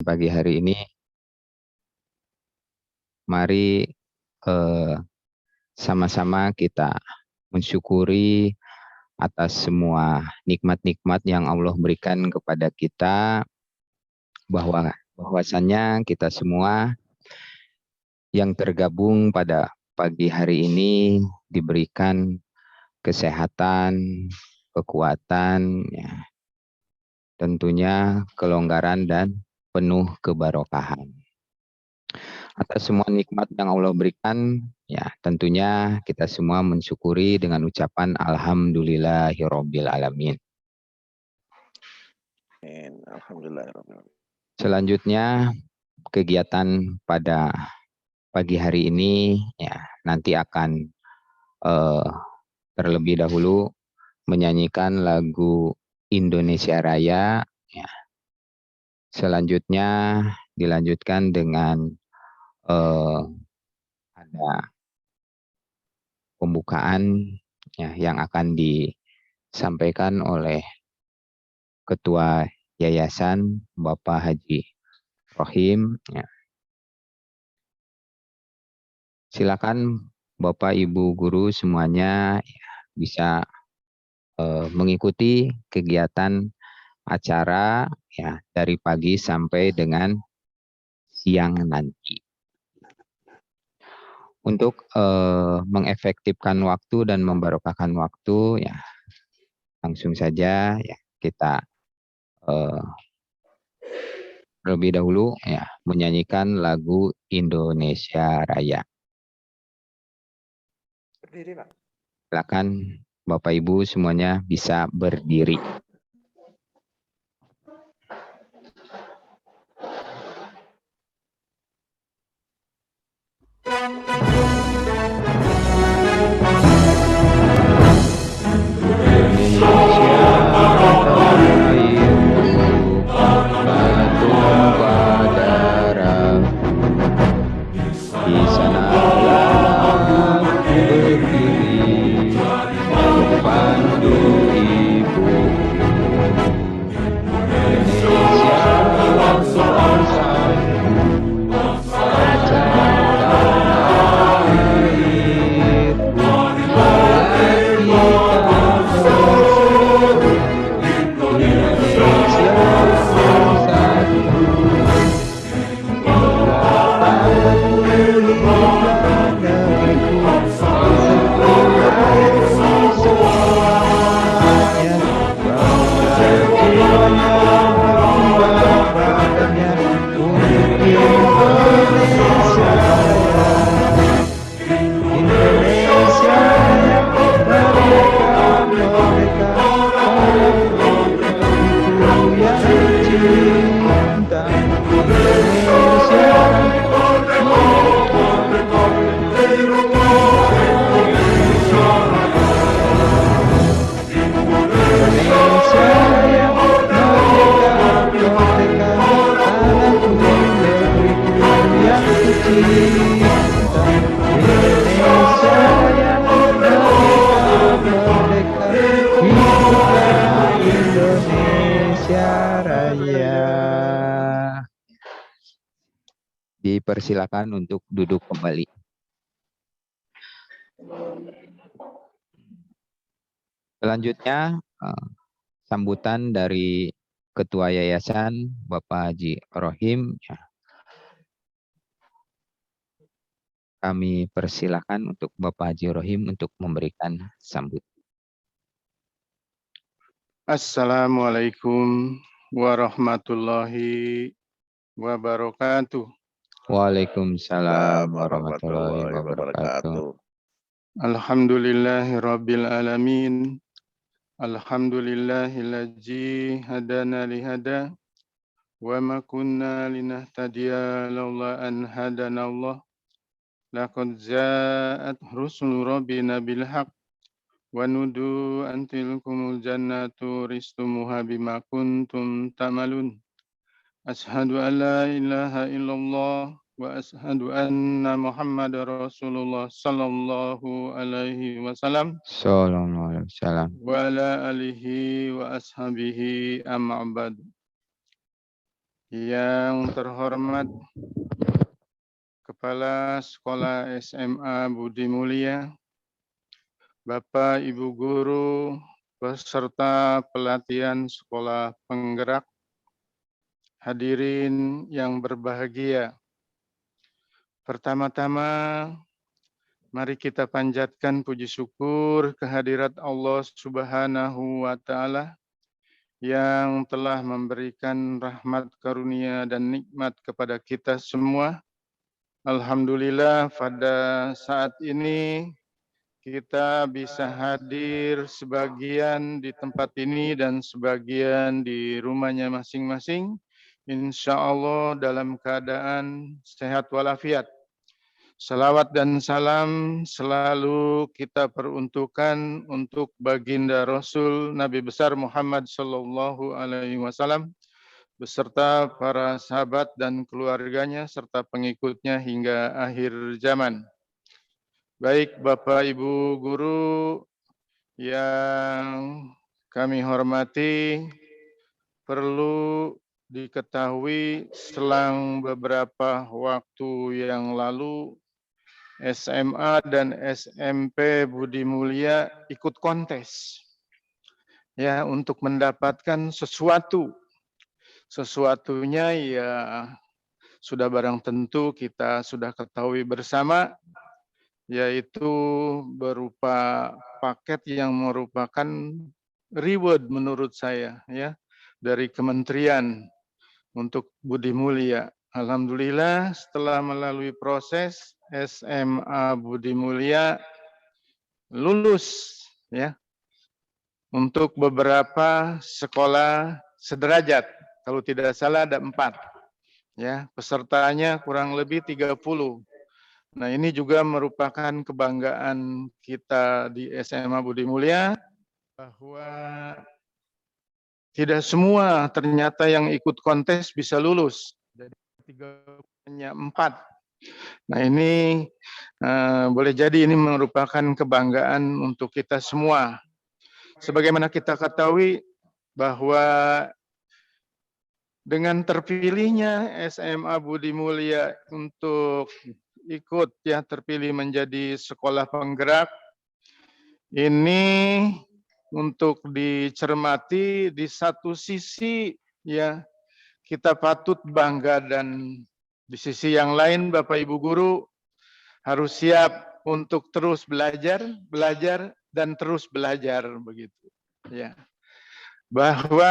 Pagi hari ini, mari sama-sama kita mensyukuri atas semua nikmat-nikmat yang Allah berikan kepada kita, bahwasannya kita semua yang tergabung pada pagi hari ini diberikan kesehatan, kekuatan, ya, tentunya kelonggaran dan penuh kebarokahan. Atas semua nikmat yang Allah berikan, ya tentunya kita semua mensyukuri dengan ucapan Alhamdulillahirabbil alamin. Alhamdulillahirabbil alamin. Selanjutnya kegiatan pada pagi hari ini ya nanti akan terlebih dahulu menyanyikan lagu Indonesia Raya, ya. Selanjutnya dilanjutkan dengan ada pembukaan ya, yang akan disampaikan oleh Ketua Yayasan Bapak Haji Rohim. Ya. Silakan Bapak Ibu guru semuanya ya, bisa mengikuti kegiatan acara ya dari pagi sampai dengan siang nanti. Untuk mengefektifkan waktu dan membarokahkan waktu ya langsung saja ya kita terlebih dahulu ya menyanyikan lagu Indonesia Raya. Berdiri, Pak. Silakan Bapak Ibu semuanya bisa berdiri. Dipersilakan untuk duduk kembali. Selanjutnya sambutan dari Ketua Yayasan Bapak Haji Rohim. Kami persilakan untuk Bapak Haji Rohim untuk memberikan sambutan. Assalamualaikum warahmatullahi wabarakatuh. Waalaikumsalam warahmatullahi wabarakatuh. Alhamdulillahirabbil alamin. Alhamdulillahilladzi hadana lihada wa ma kunna linahtadiya laula an hadanallah. Laqad ja'at rusul rabbina bil haqq wa nudu an tilkumul jannatu ristumuha bima kuntum ta'malun. Ashhadu an la ilaha illallah wa ashhadu anna Muhammadar Rasulullah sallallahu alaihi wasallam Sallallahu alaihi wasallam. wa ala alihi wa ashabihi amma ba'd. Yang terhormat Kepala Sekolah SMA Budi Mulia, Bapak Ibu Guru, peserta pelatihan Sekolah Penggerak, hadirin yang berbahagia. Pertama-tama, mari kita panjatkan puji syukur kehadirat Allah Subhanahu wa Ta'ala yang telah memberikan rahmat karunia dan nikmat kepada kita semua. Alhamdulillah pada saat ini kita bisa hadir sebagian di tempat ini dan sebagian di rumahnya masing-masing. Insya Allah dalam keadaan sehat walafiat. Salawat dan salam selalu kita peruntukkan untuk baginda Rasul Nabi besar Muhammad Sallallahu Alaihi Wasallam beserta para sahabat dan keluarganya serta pengikutnya hingga akhir zaman. Baik Bapak Ibu Guru yang kami hormati, perlu diketahui selang beberapa waktu yang lalu SMA dan SMP Budi Mulia ikut kontes ya untuk mendapatkan sesuatu. Sesuatunya ya sudah barang tentu kita sudah ketahui bersama, yaitu berupa paket yang merupakan reward menurut saya ya dari kementerian untuk Budi Mulia. Alhamdulillah setelah melalui proses SMA Budi Mulia lulus ya untuk beberapa sekolah sederajat. Kalau tidak salah ada 4 ya, pesertanya kurang lebih 30. Nah, ini juga merupakan kebanggaan kita di SMA Budi Mulia bahwa tidak semua ternyata yang ikut kontes bisa lulus. Dari 3 hanya 4. Nah ini boleh jadi ini merupakan kebanggaan untuk kita semua. Sebagaimana kita ketahui bahwa dengan terpilihnya SMA Budi Mulia untuk ikut ya terpilih menjadi sekolah penggerak, ini untuk dicermati di satu sisi ya kita patut bangga dan di sisi yang lain Bapak Ibu Guru harus siap untuk terus belajar dan terus belajar begitu ya. Bahwa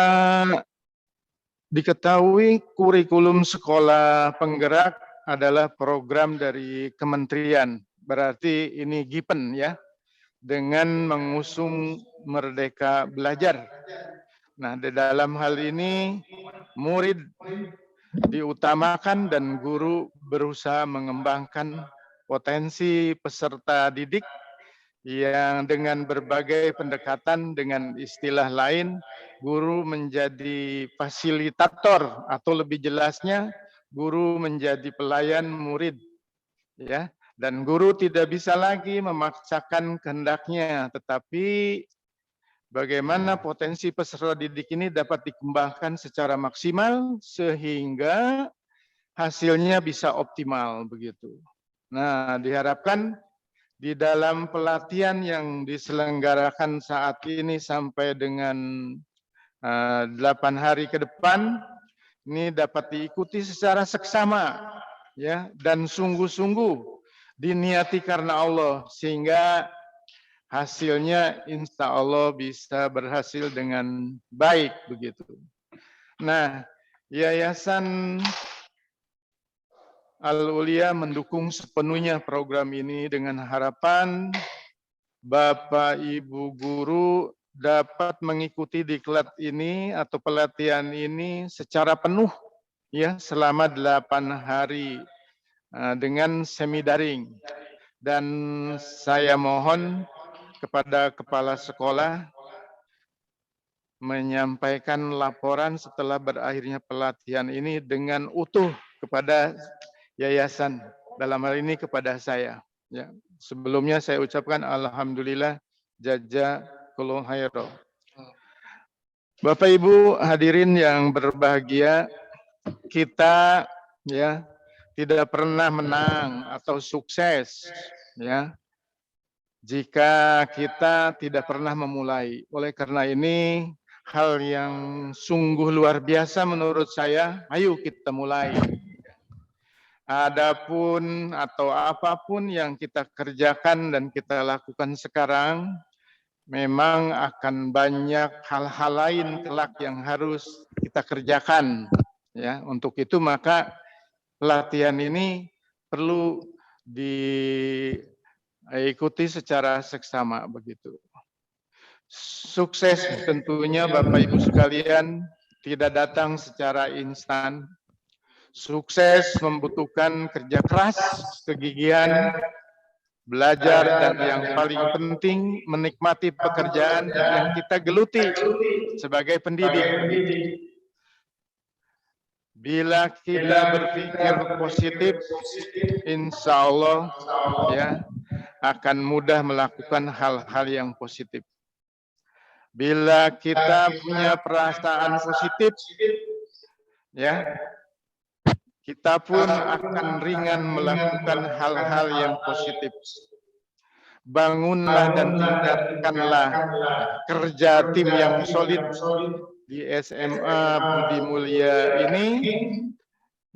diketahui kurikulum sekolah penggerak adalah program dari kementerian. Berarti ini GIPEN ya. Dengan mengusung Merdeka Belajar. Nah, di dalam hal ini murid diutamakan dan guru berusaha mengembangkan potensi peserta didik yang dengan berbagai pendekatan dengan istilah lain, guru menjadi fasilitator atau lebih jelasnya, guru menjadi pelayan murid. Ya. Dan guru tidak bisa lagi memaksakan kehendaknya, tetapi bagaimana potensi peserta didik ini dapat dikembangkan secara maksimal sehingga hasilnya bisa optimal begitu. Nah, diharapkan di dalam pelatihan yang diselenggarakan saat ini sampai dengan 8 hari ke depan ini dapat diikuti secara seksama ya dan sungguh-sungguh diniati karena Allah sehingga hasilnya insya Allah bisa berhasil dengan baik begitu. Nah, Yayasan Al-Ulia mendukung sepenuhnya program ini dengan harapan Bapak Ibu Guru dapat mengikuti diklat ini atau pelatihan ini secara penuh ya selama 8 hari dengan semi daring. Dan saya mohon kepada kepala sekolah menyampaikan laporan setelah berakhirnya pelatihan ini dengan utuh kepada yayasan, dalam hal ini kepada saya. Ya, sebelumnya saya ucapkan alhamdulillah jazakallahu khairan. Bapak Ibu hadirin yang berbahagia, kita ya tidak pernah menang atau sukses ya jika kita tidak pernah memulai. Oleh karena ini hal yang sungguh luar biasa menurut saya. Ayo kita mulai. Adapun atau apapun yang kita kerjakan dan kita lakukan sekarang, memang akan banyak hal-hal lain kelak yang harus kita kerjakan. Ya, untuk itu maka pelatihan ini perlu diikuti secara seksama begitu. Sukses tentunya Bapak Ibu sekalian tidak datang secara instan. Sukses membutuhkan kerja keras, kegigihan, belajar, dan yang paling penting menikmati pekerjaan yang kita geluti sebagai pendidik. Bila kita berpikir positif, insya Allah ya akan mudah melakukan hal-hal yang positif. Bila kita punya perasaan positif, ya kita pun akan ringan melakukan hal-hal yang positif. Bangunlah dan tingkatkanlah kerja tim yang solid di SMA Budi Mulia ini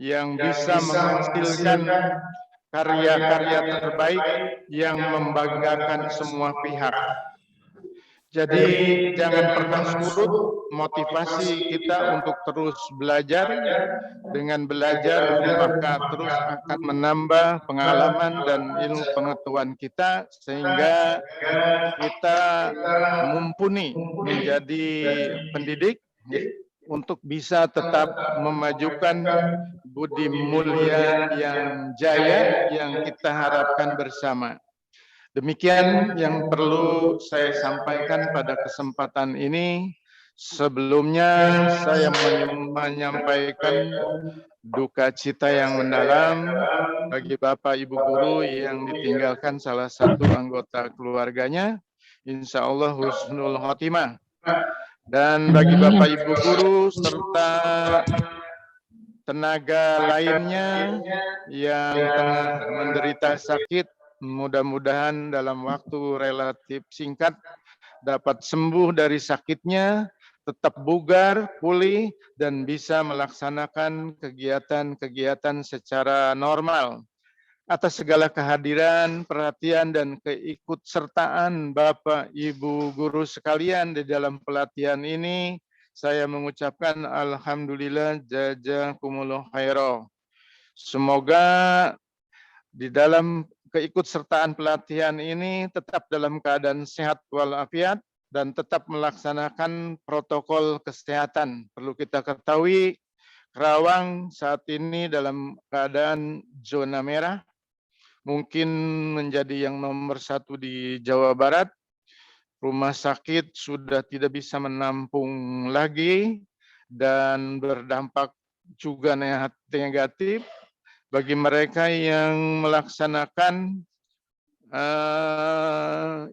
yang bisa menghasilkan karya-karya terbaik yang membanggakan semua pihak. Jadi jangan pernah surut motivasi kita untuk terus belajar. Dengan belajar maka terus akan menambah pengalaman dan ilmu pengetahuan kita sehingga kita mumpuni menjadi pendidik untuk bisa tetap memajukan budi mulia yang jaya yang kita harapkan bersama. Demikian yang perlu saya sampaikan pada kesempatan ini. Sebelumnya saya menyampaikan duka cita yang mendalam bagi Bapak Ibu guru yang ditinggalkan salah satu anggota keluarganya. Insya Allah husnul khotimah. Dan bagi Bapak Ibu guru serta tenaga lainnya yang tengah menderita sakit, mudah-mudahan dalam waktu relatif singkat dapat sembuh dari sakitnya, tetap bugar, pulih, dan bisa melaksanakan kegiatan-kegiatan secara normal. Atas segala kehadiran, perhatian, dan keikutsertaan Bapak, Ibu, guru sekalian di dalam pelatihan ini, saya mengucapkan Alhamdulillah jazakumullah khairan. Semoga di dalam keikutsertaan pelatihan ini tetap dalam keadaan sehat walafiat dan tetap melaksanakan protokol kesehatan. Perlu kita ketahui, Karawang saat ini dalam keadaan zona merah, mungkin menjadi yang nomor 1 di Jawa Barat. Rumah sakit sudah tidak bisa menampung lagi dan berdampak juga negatif bagi mereka yang melaksanakan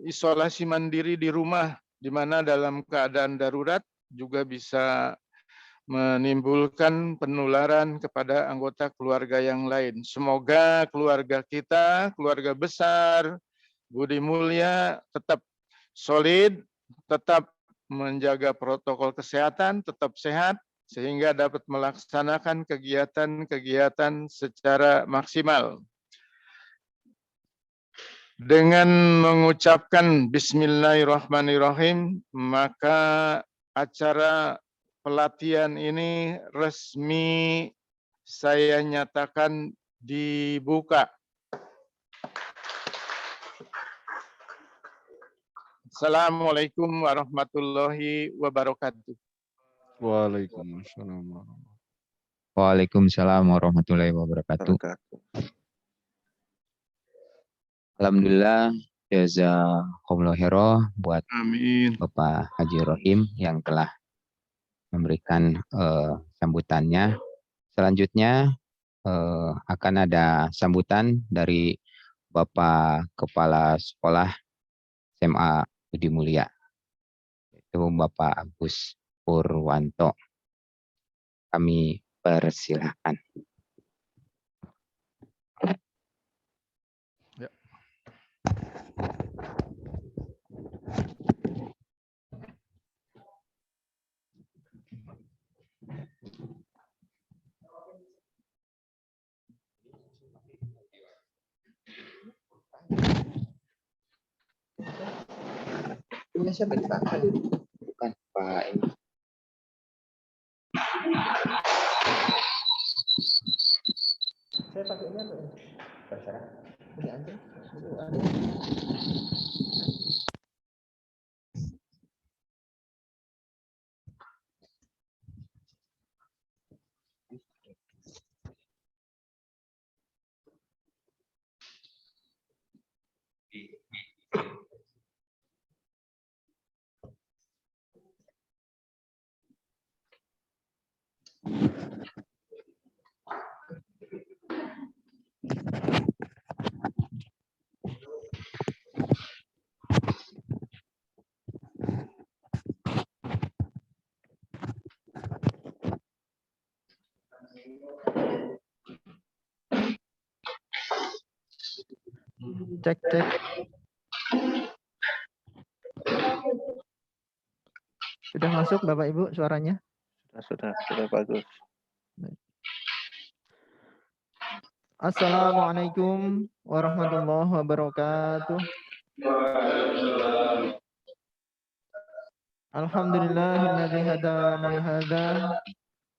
isolasi mandiri di rumah, di mana dalam keadaan darurat juga bisa menimbulkan penularan kepada anggota keluarga yang lain. Semoga keluarga kita, keluarga besar, Budi Mulia tetap solid, tetap menjaga protokol kesehatan, tetap sehat, sehingga dapat melaksanakan kegiatan-kegiatan secara maksimal. Dengan mengucapkan Bismillahirrahmanirrahim, maka acara pelatihan ini resmi saya nyatakan dibuka. Assalamualaikum warahmatullahi wabarakatuh. Waalaikumsalam. Waalaikumsalam warahmatullahi wabarakatuh. Alhamdulillah, jazakumullah khairan buat Amin. Bapak Haji Rohim yang telah memberikan sambutannya. Selanjutnya akan ada sambutan dari Bapak Kepala Sekolah SMA Budi Mulia, yaitu Bapak Agus Purwanto. Kami Persilahkan. Ya. Punya siapa ini Pak? Bukan Pak ini. Saya pakai ini apa? Terserah. Ini aja. Cek, cek. Sudah masuk Bapak Ibu suaranya? Sudah bagus. Assalamualaikum warahmatullahi wabarakatuh. Alhamdulillahilladzi hadana li hadza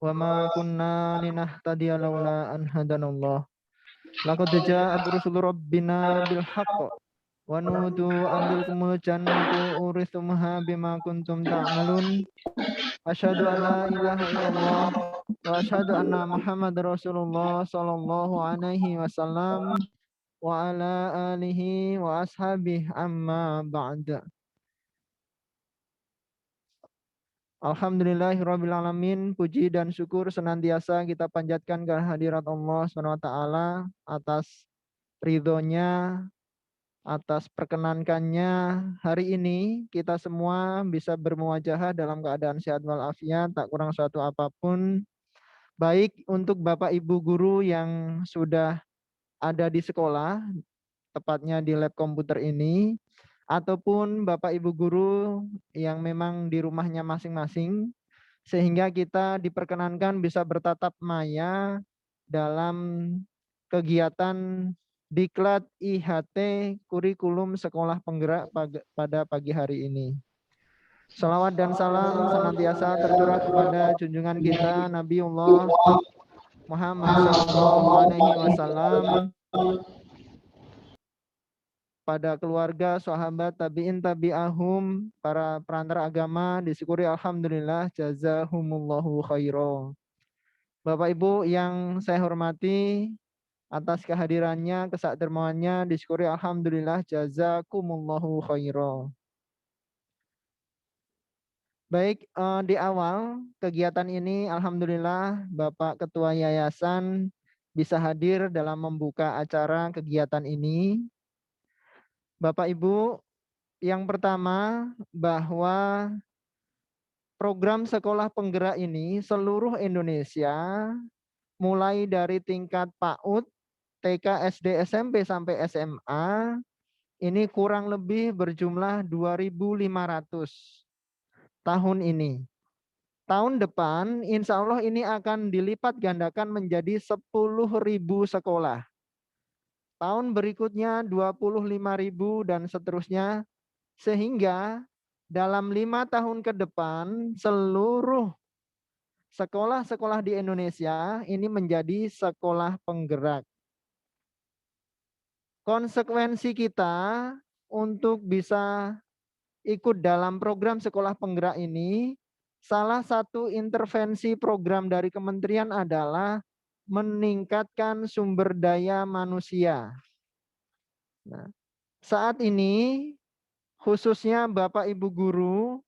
wa ma kunna linahtadiya laula an hadanallah. Laqad ja'at rusulu rabbina bil haqq wa nudu an tilkumul jannatu urithumuha bima kuntum ta'malun. Asyhadu an la ilaha illallah wa asyhadu anna Muhammadar Rasulullah sallallahu alaihi wasallam wa ala alihi wa ashabihi amma ba'da. Alhamdulillahirrabbilalamin. Puji dan syukur senantiasa kita panjatkan ke hadirat Allah SWT atas ridhonya, atas perkenankannya. Hari ini kita semua bisa bermuwajahah dalam keadaan sehat walafiat, tak kurang suatu apapun. Baik untuk Bapak Ibu guru yang sudah ada di sekolah, tepatnya di lab komputer ini, ataupun Bapak Ibu guru yang memang di rumahnya masing-masing, sehingga kita diperkenankan bisa bertatap maya dalam kegiatan Diklat IHT Kurikulum Sekolah Penggerak pada pagi hari ini. Salawat dan salam senantiasa tercurah kepada junjungan kita Nabiullah Muhammad Sallallahu Alaihi Wasallam, pada keluarga, sahabat, tabi'in, tabi'ahum, para perantara agama, disyukuri alhamdulillah, jazahumullahu khairan. Bapak Ibu yang saya hormati, atas kehadirannya, kesakdermawannya, disyukuri alhamdulillah, jazakumullahu khairan. Baik, di awal kegiatan ini alhamdulillah Bapak Ketua Yayasan bisa hadir dalam membuka acara kegiatan ini. Bapak Ibu, yang pertama bahwa program sekolah penggerak ini seluruh Indonesia mulai dari tingkat PAUD, TK, SD, SMP sampai SMA ini kurang lebih berjumlah 2.500 tahun ini. Tahun depan insya Allah ini akan dilipat gandakan menjadi 10.000 sekolah. Tahun berikutnya 25.000 dan seterusnya, sehingga dalam 5 tahun ke depan seluruh sekolah-sekolah di Indonesia ini menjadi sekolah penggerak. Konsekuensi kita untuk bisa ikut dalam program sekolah penggerak ini, salah satu intervensi program dari kementerian adalah meningkatkan sumber daya manusia. Nah, saat ini khususnya Bapak Ibu guru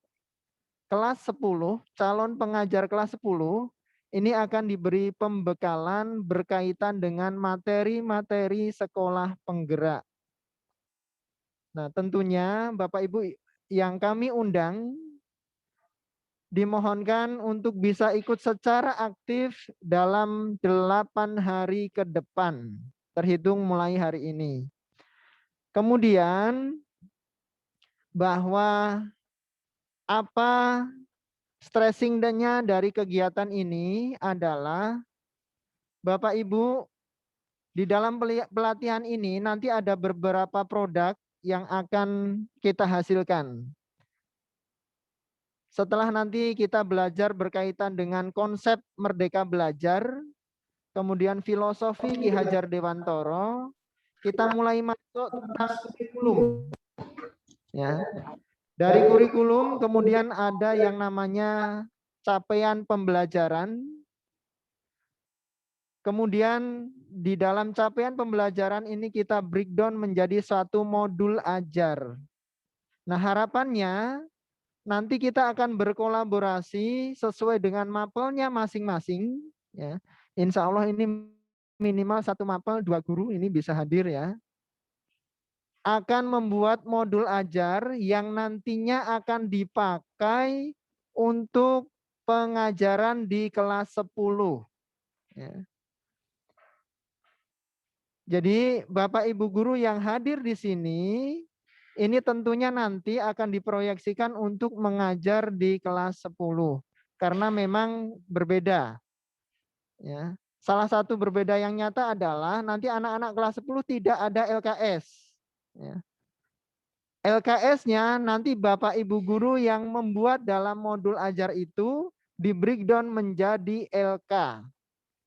kelas 10, calon pengajar kelas 10, ini akan diberi pembekalan berkaitan dengan materi-materi sekolah penggerak. Nah, tentunya Bapak Ibu yang kami undang dimohonkan untuk bisa ikut secara aktif dalam 8 hari ke depan, terhitung mulai hari ini. Kemudian bahwa apa stressingnya dari kegiatan ini adalah Bapak Ibu di dalam pelatihan ini nanti ada beberapa produk yang akan kita hasilkan. Setelah nanti kita belajar berkaitan dengan konsep Merdeka Belajar, kemudian filosofi Ki Hajar Dewantoro, kita mulai masuk tentang kurikulum. Ya. Dari kurikulum kemudian ada yang namanya capaian pembelajaran. Kemudian di dalam capaian pembelajaran ini kita breakdown menjadi satu modul ajar. Nah, harapannya nanti kita akan berkolaborasi sesuai dengan mapelnya masing-masing. Ya. Insya Allah ini minimal 1 mapel 2 guru ini bisa hadir ya. Akan membuat modul ajar yang nantinya akan dipakai untuk pengajaran di kelas 10. Ya. Jadi Bapak Ibu guru yang hadir di sini, ini tentunya nanti akan diproyeksikan untuk mengajar di kelas 10. Karena memang berbeda. Ya. Salah satu berbeda yang nyata adalah nanti anak-anak kelas 10 tidak ada LKS. Ya. LKS-nya nanti Bapak Ibu guru yang membuat dalam modul ajar itu di breakdown menjadi LK.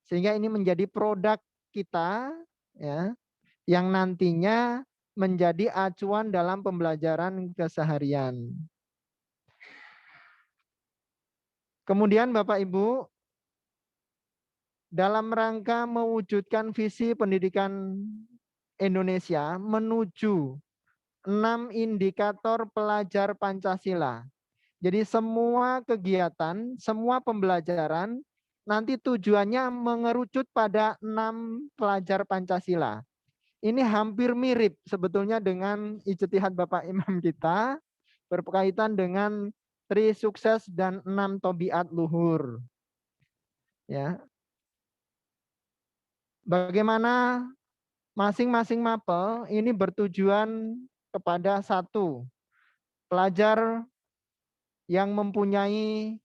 Sehingga ini menjadi produk kita ya, yang nantinya menjadi acuan dalam pembelajaran keseharian. Kemudian Bapak Ibu, dalam rangka mewujudkan visi pendidikan Indonesia menuju 6 indikator pelajar Pancasila. Jadi semua kegiatan, semua pembelajaran nanti tujuannya mengerucut pada 6 pelajar Pancasila. Ini hampir mirip sebetulnya dengan ijtihad Bapak Imam kita berkaitan dengan tri sukses dan 6 tobiat luhur. Ya. Bagaimana masing-masing mapel ini bertujuan kepada 1, pelajar yang mempunyai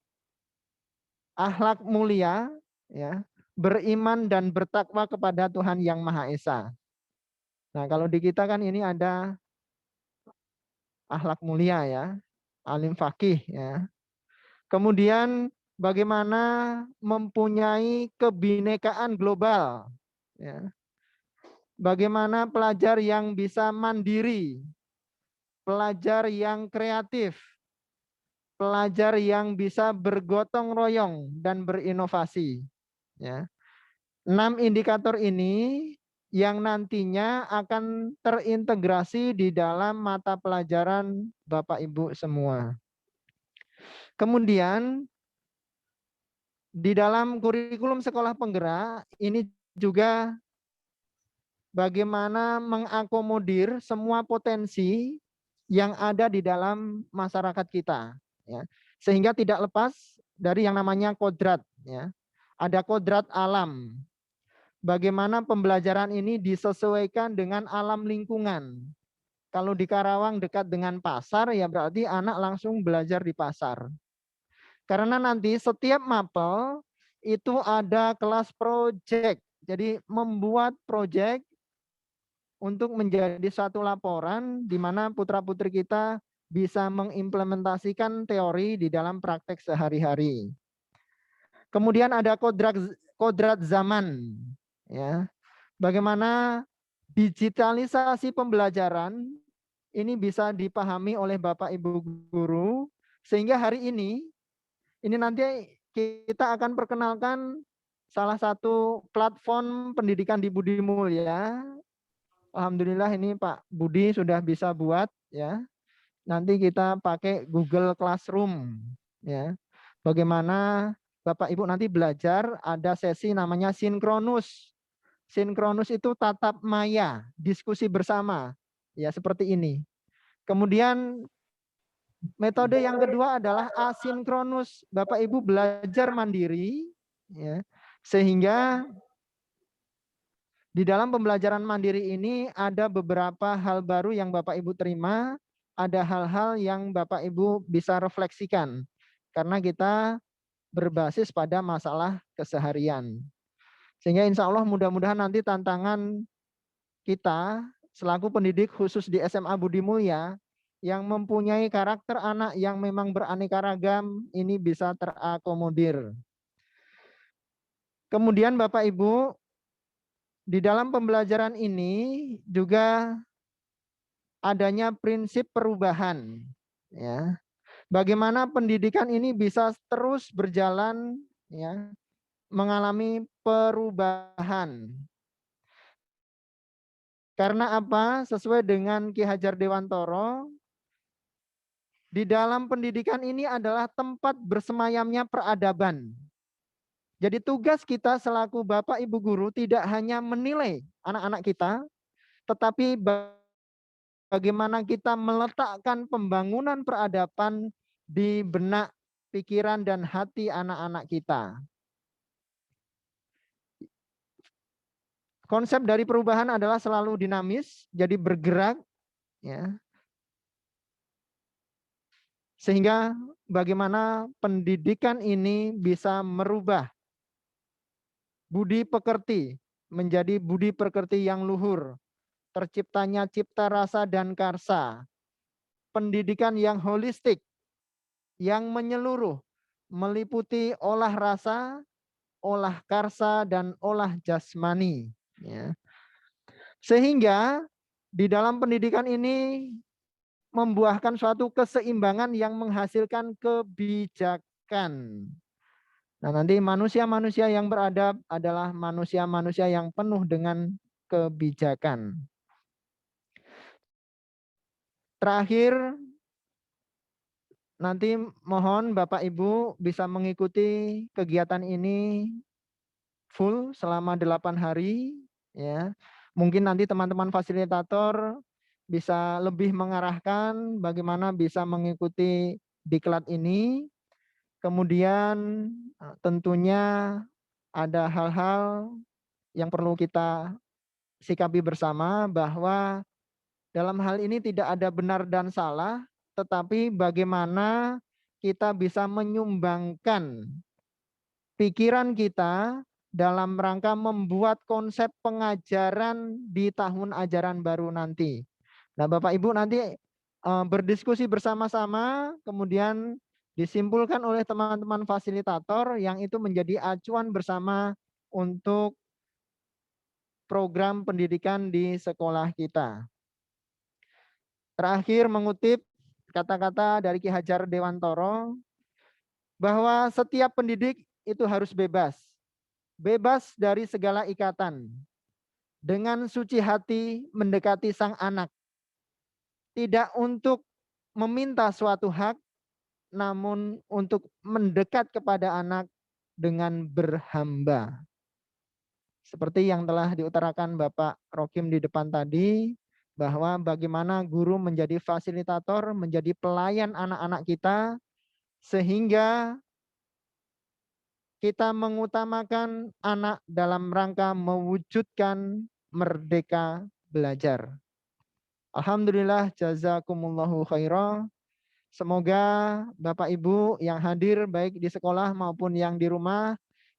akhlak mulia, ya, beriman dan bertakwa kepada Tuhan Yang Maha Esa. Nah, kalau di kita kan ini ada akhlak mulia ya, alim fakih ya. Kemudian bagaimana mempunyai kebinekaan global, ya. Bagaimana pelajar yang bisa mandiri, pelajar yang kreatif, pelajar yang bisa bergotong royong dan berinovasi. Ya. 6 indikator ini yang nantinya akan terintegrasi di dalam mata pelajaran Bapak Ibu semua. Kemudian di dalam kurikulum sekolah penggerak ini juga bagaimana mengakomodir semua potensi yang ada di dalam masyarakat kita, ya. Sehingga tidak lepas dari yang namanya kodrat, ya. Ada kodrat alam. Bagaimana pembelajaran ini disesuaikan dengan alam lingkungan. Kalau di Karawang dekat dengan pasar, ya berarti anak langsung belajar di pasar. Karena nanti setiap mapel itu ada kelas project. Jadi membuat project untuk menjadi satu laporan di mana putra-putri kita bisa mengimplementasikan teori di dalam praktek sehari-hari. Kemudian ada kodrat zaman, ya. Bagaimana digitalisasi pembelajaran ini bisa dipahami oleh Bapak Ibu guru sehingga hari ini nanti kita akan perkenalkan salah satu platform pendidikan di Budi Mulya. Alhamdulillah ini Pak Budi sudah bisa buat ya. Nanti kita pakai Google Classroom ya. Bagaimana Bapak Ibu nanti belajar ada sesi namanya sinkronus. Sinkronus itu tatap maya, diskusi bersama. Ya seperti ini. Kemudian Metode yang kedua adalah asinkronus. Bapak Ibu belajar mandiri, ya, sehingga di dalam pembelajaran mandiri ini ada beberapa hal baru yang Bapak Ibu terima, ada hal-hal yang Bapak Ibu bisa refleksikan. Karena kita berbasis pada masalah keseharian. Sehingga insya Allah mudah-mudahan nanti tantangan kita selaku pendidik khusus di SMA Budi Mulya yang mempunyai karakter anak yang memang beraneka ragam ini bisa terakomodir. Kemudian Bapak Ibu, di dalam pembelajaran ini juga adanya prinsip perubahan, ya. Bagaimana pendidikan ini bisa terus berjalan, ya, mengalami perubahan. Karena apa? Sesuai dengan Ki Hajar Dewantoro, di dalam pendidikan ini adalah tempat bersemayamnya peradaban. Jadi tugas kita selaku Bapak Ibu guru tidak hanya menilai anak-anak kita, tetapi bagaimana kita meletakkan pembangunan peradaban di benak, pikiran, dan hati anak-anak kita. Konsep dari perubahan adalah selalu dinamis, jadi bergerak, ya. Sehingga bagaimana pendidikan ini bisa merubah budi pekerti menjadi budi pekerti yang luhur, terciptanya cipta rasa dan karsa, pendidikan yang holistik, yang menyeluruh, meliputi olah rasa, olah karsa, dan olah jasmani. Ya. Sehingga di dalam pendidikan ini membuahkan suatu keseimbangan yang menghasilkan kebijakan. Nah, nanti manusia-manusia yang beradab adalah manusia-manusia yang penuh dengan kebijakan. Terakhir, nanti mohon Bapak Ibu bisa mengikuti kegiatan ini full selama 8 hari. Ya. Mungkin nanti teman-teman fasilitator bisa lebih mengarahkan bagaimana bisa mengikuti diklat ini. Kemudian tentunya ada hal-hal yang perlu kita sikapi bersama bahwa dalam hal ini tidak ada benar dan salah, tetapi bagaimana kita bisa menyumbangkan pikiran kita dalam rangka membuat konsep pengajaran di tahun ajaran baru nanti. Nah, Bapak Ibu nanti berdiskusi bersama-sama, kemudian disimpulkan oleh teman-teman fasilitator yang itu menjadi acuan bersama untuk program pendidikan di sekolah kita. Terakhir mengutip kata-kata dari Ki Hajar Dewantoro bahwa setiap pendidik itu harus bebas. Bebas dari segala ikatan. Dengan suci hati mendekati sang anak. Tidak untuk meminta suatu hak, namun untuk mendekat kepada anak dengan berhamba. Seperti yang telah diutarakan Bapak Rokim di depan tadi, bahwa bagaimana guru menjadi fasilitator, menjadi pelayan anak-anak kita, sehingga kita mengutamakan anak dalam rangka mewujudkan merdeka belajar. Alhamdulillah, jazakumullahu khairan. Semoga Bapak Ibu yang hadir baik di sekolah maupun yang di rumah,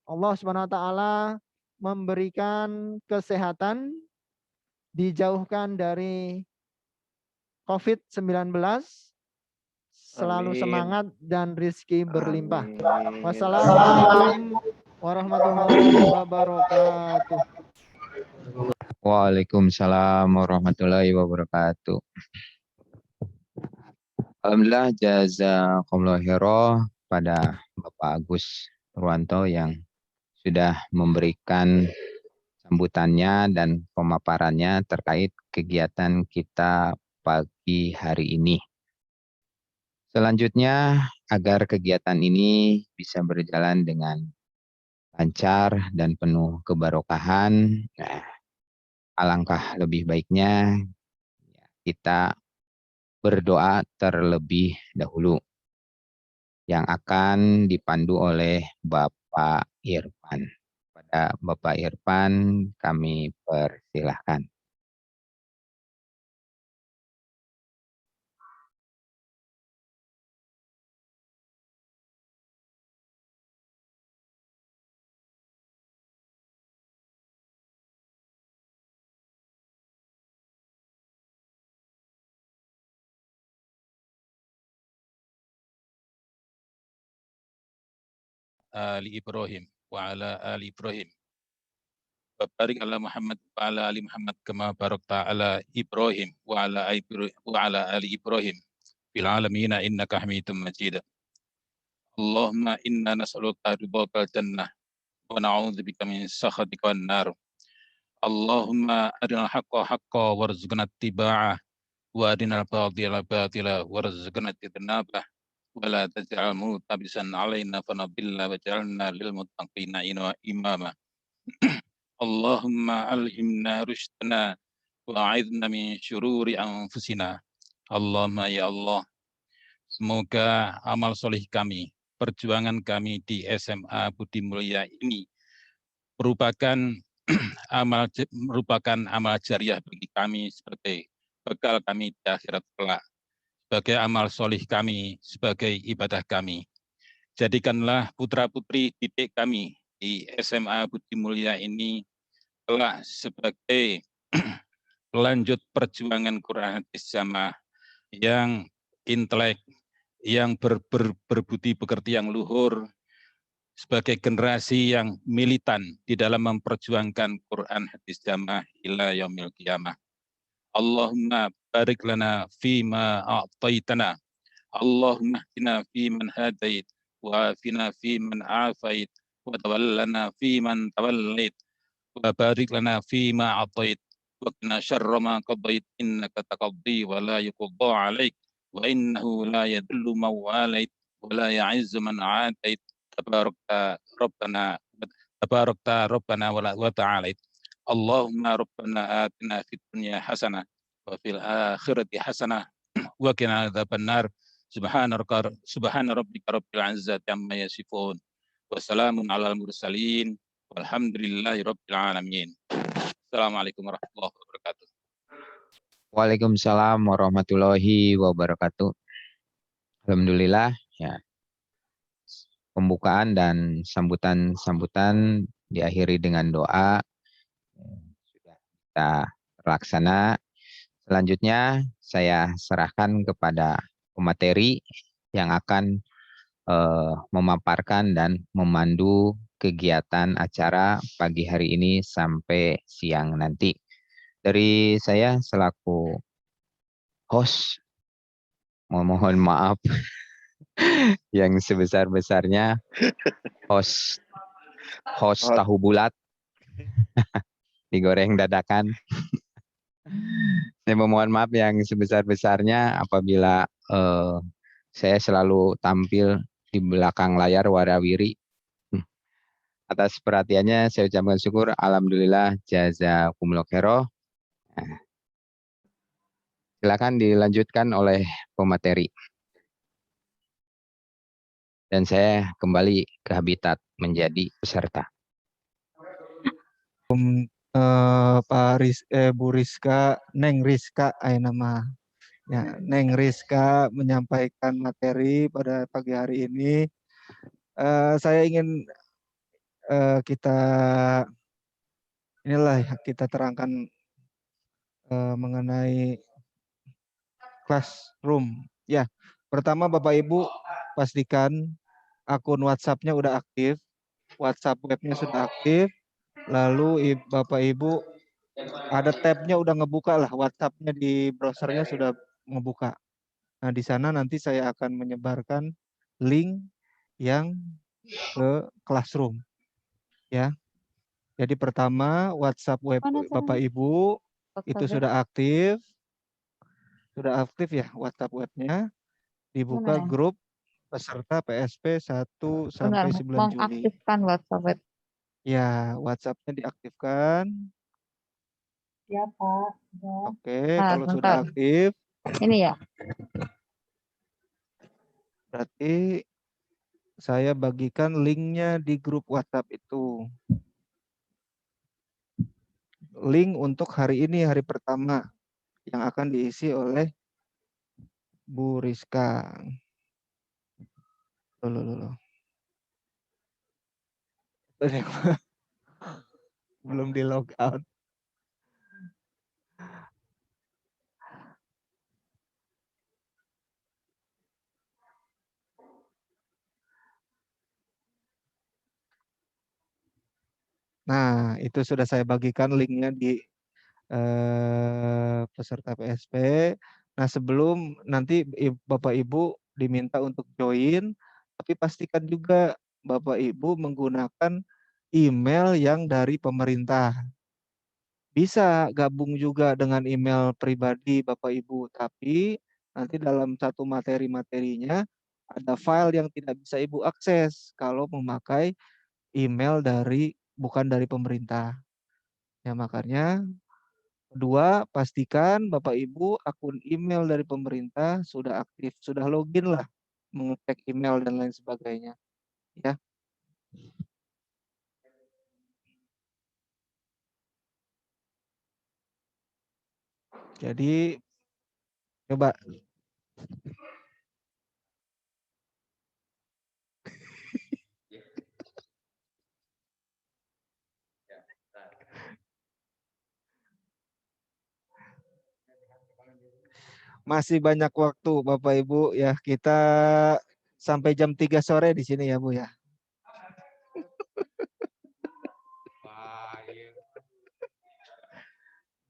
Allah SWT memberikan kesehatan, dijauhkan dari COVID-19, selalu semangat dan rizki berlimpah. Wassalamualaikum warahmatullahi wabarakatuh. Waalaikumsalam warahmatullahi wabarakatuh. Alhamdulillah, jazakumullah khairan pada Bapak Agus Purwanto yang sudah memberikan sambutannya dan pemaparannya terkait kegiatan kita pagi hari ini. Selanjutnya, agar kegiatan ini bisa berjalan dengan lancar dan penuh kebarokahan, alangkah lebih baiknya kita berdoa terlebih dahulu yang akan dipandu oleh Bapak Irfan. Pada Bapak Irfan kami persilahkan. Ali Ibrahim wa ala ali Ibrahim. Barik ala Muhammad wa ala ali Muhammad kama barakta ala Ibrahim wa ala ali Ibrahim fil alamin innaka Hamidum Majid. Allahumma inna nas'aluka ridhakal jannah wa na'udzubika min sakhatika wan nar. Allahumma arinal haqqa haqqa warzuqna ittiba'ah wa arinal batila batila warzuqna ijtinabah. ولا تجعل ملتبسا علينا فنضل وجعلنا للمتقين إماما. اللهم ألهمنا رشدنا وأعذنا من شرور أنفسنا. اللهم ya Allah, semoga amal soleh kami, perjuangan kami di SMA Budi Mulia ini merupakan amal jariah bagi kami sebagai bekal kami di akhirat kelak, sebagai amal solih kami, sebagai ibadah kami. Jadikanlah putra-putri didik kami di SMA Budi Mulia ini telah sebagai pelanjut perjuangan Quran hadis jamaah yang intelek, yang berbudi pekerti yang luhur, sebagai generasi yang militan di dalam memperjuangkan Quran hadis jamaah ila yaumil qiyamah. Allahumma barik lana fima a'taitana. Allahumma hdina fiman hadait wa afina fiman afait wa tawallana fiman tawallait wa barik lana fima a'tait wa qina syarra ma qadait innaka taqdi wa la yuqda 'alaik wa innahu la yadullu man walait wa la ya'izzu man 'adait tabarakta rabbana wa ta'alait. Allahumma rabbana atina fid dunya hasanah wa fil akhirati hasanah wa qina adzabannar. Subhana rabbika rabbil izzati amma yasifun wa salamun alal mursalin walhamdulillahi rabbil alamin. Assalamualaikum warahmatullahi wabarakatuh. Waalaikumsalam warahmatullahi wabarakatuh. Alhamdulillah ya. Pembukaan dan sambutan diakhiri dengan doa. Sudah kita laksana. Selanjutnya saya serahkan kepada pemateri yang akan memaparkan dan memandu kegiatan acara pagi hari ini sampai siang nanti. Dari saya selaku host, mohon maaf yang sebesar-besarnya, host tahu bulat digoreng dadakan. Saya memohon maaf yang sebesar-besarnya apabila saya selalu tampil di belakang layar warawiri. Atas perhatiannya saya ucapkan syukur. Alhamdulillah, jazakumullah khairan. Silakan dilanjutkan oleh pemateri. Dan saya kembali ke habitat menjadi peserta. Bu Rizka, Neng Rizka, nama ya, Neng Rizka menyampaikan materi pada pagi hari ini. Saya ingin kita terangkan mengenai classroom. Ya, pertama Bapak Ibu pastikan akun WhatsApp-nya udah aktif, WhatsApp webnya sudah aktif. Lalu Bapak Ibu ada tab-nya udah ngebuka lah, WhatsApp-nya di browsernya sudah ngebuka. Nah, di sana nanti saya akan menyebarkan link yang ke classroom. Ya. Jadi pertama WhatsApp web Bapak Ibu itu sudah aktif. Sudah aktif ya WhatsApp webnya. Dibuka grup peserta PSP 1 sampai 9 Juli. Mengaktifkan WhatsApp web. Ya, WhatsApp-nya diaktifkan. Ya, Pak. Ya. Oke, kalau sudah aktif, Ini ya. Berarti saya bagikan linknya di grup WhatsApp itu. Link untuk hari ini, hari pertama, yang akan diisi oleh Bu Rizka. Loh. Belum di log out. Nah, itu sudah saya bagikan linknya di peserta PSP. Nah, sebelum nanti Bapak Ibu diminta untuk join, tapi pastikan juga Bapak Ibu menggunakan email yang dari pemerintah. Bisa gabung juga dengan email pribadi Bapak Ibu, tapi nanti dalam satu materi-materinya ada file yang tidak bisa Ibu akses kalau memakai email bukan dari pemerintah. Ya, makanya kedua, pastikan Bapak Ibu akun email dari pemerintah sudah aktif, sudah login lah, mengecek email dan lain sebagainya. Ya. Jadi coba masih banyak waktu Bapak Ibu ya, kita sampai jam 3 sore di sini ya Bu ya.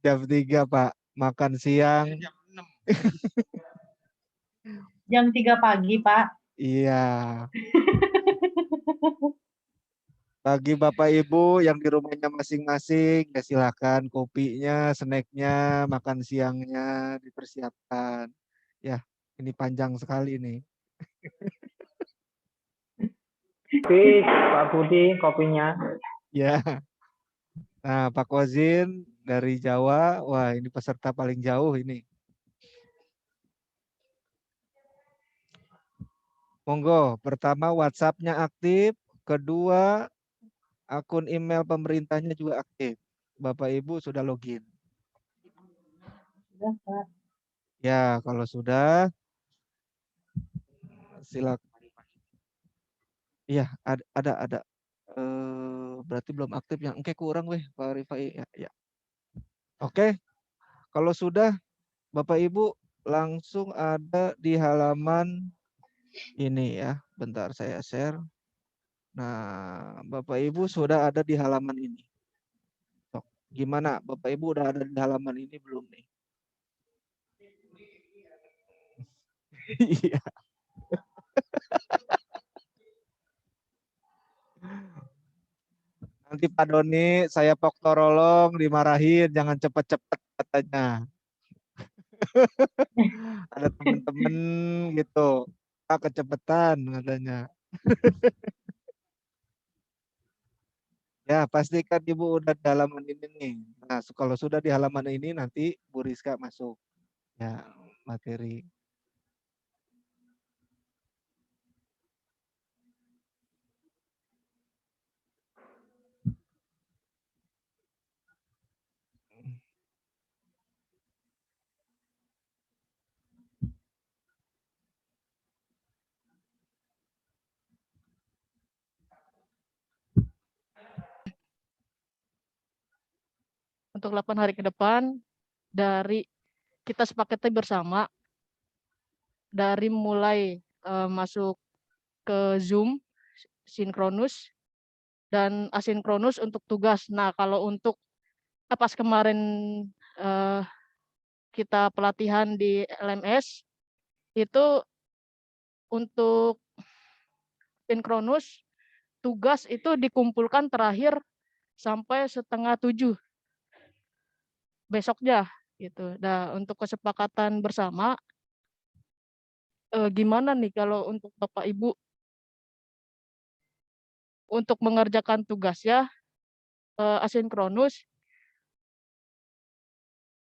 Jam 3 Pak, makan siang. Jam 3 pagi, Pak. Iya. Bagi Bapak Ibu yang di rumahnya masing-masing, ya silakan kopinya, snacknya, makan siangnya dipersiapkan. Ya, ini panjang sekali nih. Pak Budi kopinya. Ya. Nah, Pak Kozin dari Jawa, wah ini peserta paling jauh ini. Monggo, pertama WhatsApp-nya aktif, kedua akun email pemerintahnya juga aktif. Bapak Ibu sudah login. Sudah, Pak. Ya, kalau sudah silakan. Iya, ada. Berarti belum aktif yang engke kurang weh Pak Rifai. Ya. Oke. Kalau sudah Bapak Ibu langsung ada di halaman ini ya. Bentar saya share. Nah, Bapak Ibu sudah ada di halaman ini. Gimana? Bapak Ibu udah ada di halaman ini belum nih? Iya. Nanti Pak Doni saya poktorolong dimarahin, jangan cepet-cepet katanya. Ada teman-teman gitu, Pak kecepatan katanya. Ya, pastikan Ibu udah di halaman ini nih. Nah, kalau sudah di halaman ini nanti Bu Rizka masuk. Ya, materi. Untuk 8 hari ke depan, dari kita sepakati bersama, dari mulai masuk ke Zoom, sinkronus, dan asinkronus untuk tugas. Nah, kalau untuk pas kemarin kita pelatihan di LMS, itu untuk sinkronus, tugas itu dikumpulkan terakhir sampai 6:30 besoknya gitu. Nah, untuk kesepakatan bersama gimana nih kalau untuk Bapak Ibu untuk mengerjakan tugas ya asinkronus,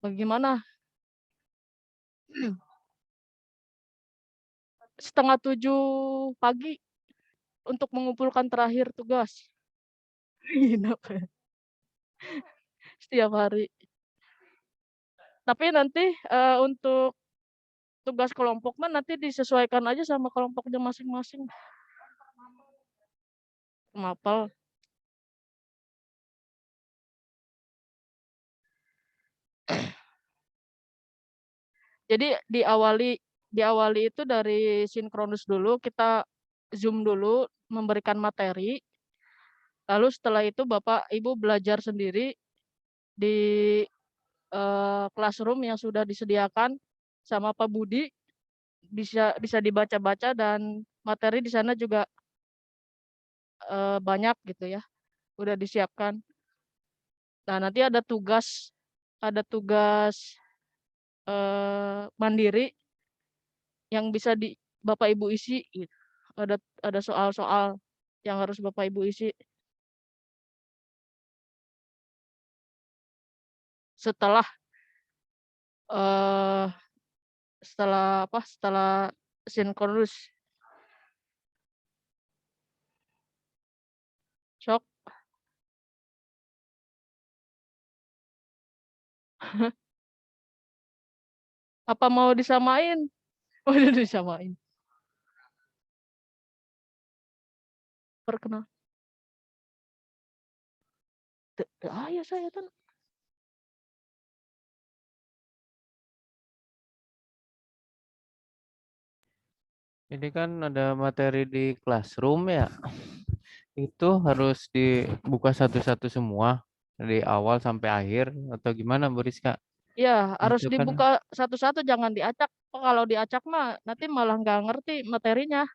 bagaimana? setengah 7 pagi untuk mengumpulkan terakhir tugas. Nginep ya. Setiap hari. Tapi nanti untuk tugas kelompok mah nanti disesuaikan aja sama kelompoknya masing-masing. Mapel. Jadi diawali itu dari sinkronus dulu, kita Zoom dulu, memberikan materi. Lalu setelah itu Bapak Ibu belajar sendiri di classroom yang sudah disediakan sama Pak Budi, bisa dibaca-baca dan materi di sana juga banyak gitu ya, udah disiapkan. Nah, nanti ada tugas mandiri yang bisa Bapak Ibu isi gitu. Ada soal-soal yang harus Bapak Ibu isi. Setelah sinkronus. Sok. Apa mau disamain? Oh, udah disamain. Perkenal. Ya saya kan. Ini kan ada materi di classroom ya. Itu harus dibuka satu-satu semua dari awal sampai akhir atau gimana Bu Rizka? Ya, harus Itu kan dibuka satu-satu, jangan diacak. Kalau diacak mah nanti malah nggak ngerti materinya.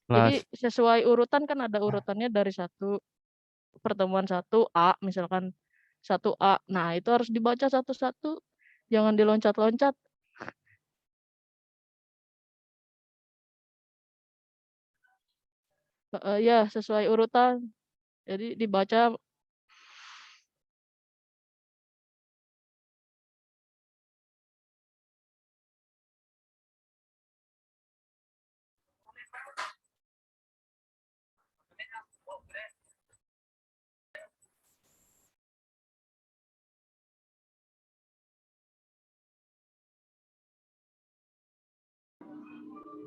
Jadi kelas. sesuai urutan kan ada urutannya dari pertemuan 1A misalkan 1A. Nah, itu harus dibaca satu-satu. Jangan diloncat-loncat. Ya, sesuai urutan. Jadi dibaca.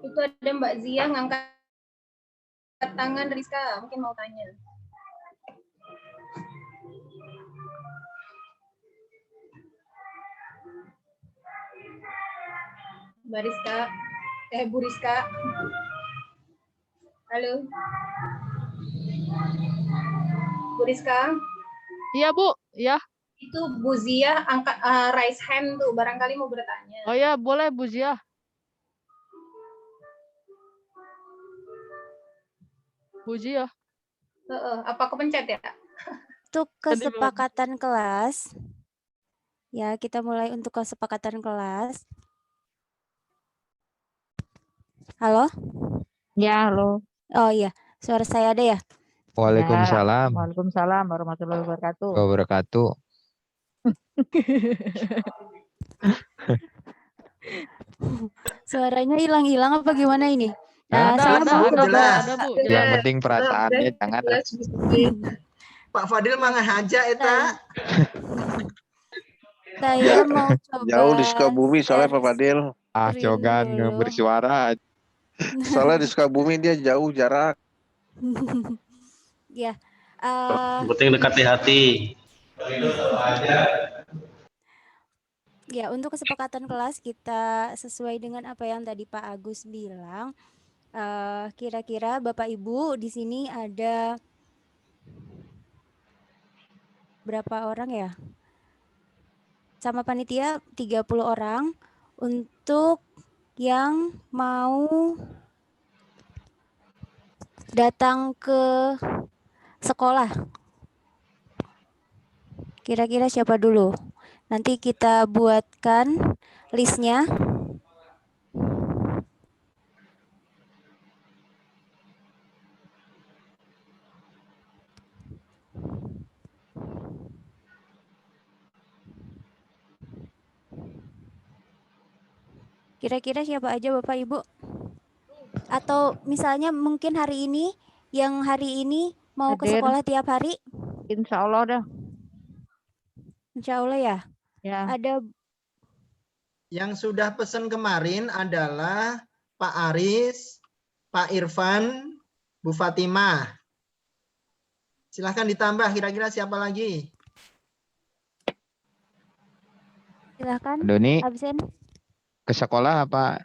Itu ada Mbak Zia ngangkat tangan, Rizka, mungkin mau tanya. Mbak Rizka, Bu Rizka. Halo. Bu Rizka. Iya, Bu. Ya. Itu Bu Zia angkat raise hand tuh, barangkali mau bertanya. Oh ya, boleh Bu Zia. Bu Zia. Apa kepencet ya? Untuk kesepakatan kelas. Ya, kita mulai untuk kesepakatan kelas. Halo? Ya, halo. Oh iya, suara saya ada ya? Waalaikumsalam. Ya, waalaikumsalam warahmatullahi wabarakatuh. Wabarakatuh. Suaranya hilang-hilang apa gimana ini? Nah, saya mau jelas. Bu. Yang penting perasaannya jangan. Pak Fadil mah ngahaja eta. Saya mau coba jauh di Sukabumi soalnya Pak Fadil. Cogan bersuara. Soalnya di Sukabumi dia jauh jarak. Ya. Penting dekati hati. Ya, untuk kesepakatan kelas kita sesuai dengan apa yang tadi Pak Agus bilang. Kira-kira Bapak Ibu di sini ada berapa orang ya? Sama panitia 30 orang untuk yang mau datang ke sekolah. Kira-kira siapa dulu? Nanti kita buatkan listnya. Kira-kira siapa aja Bapak Ibu? Atau misalnya mungkin hari ini mau ke Hadir. sekolah tiap hari? Insya Allah dah. Insya Allah ya. Ya. Ada Yang sudah pesan kemarin adalah Pak Aris, Pak Irfan, Bu Fatimah. Silahkan ditambah, kira-kira siapa lagi? Silahkan. Doni Absen. ke sekolah apa?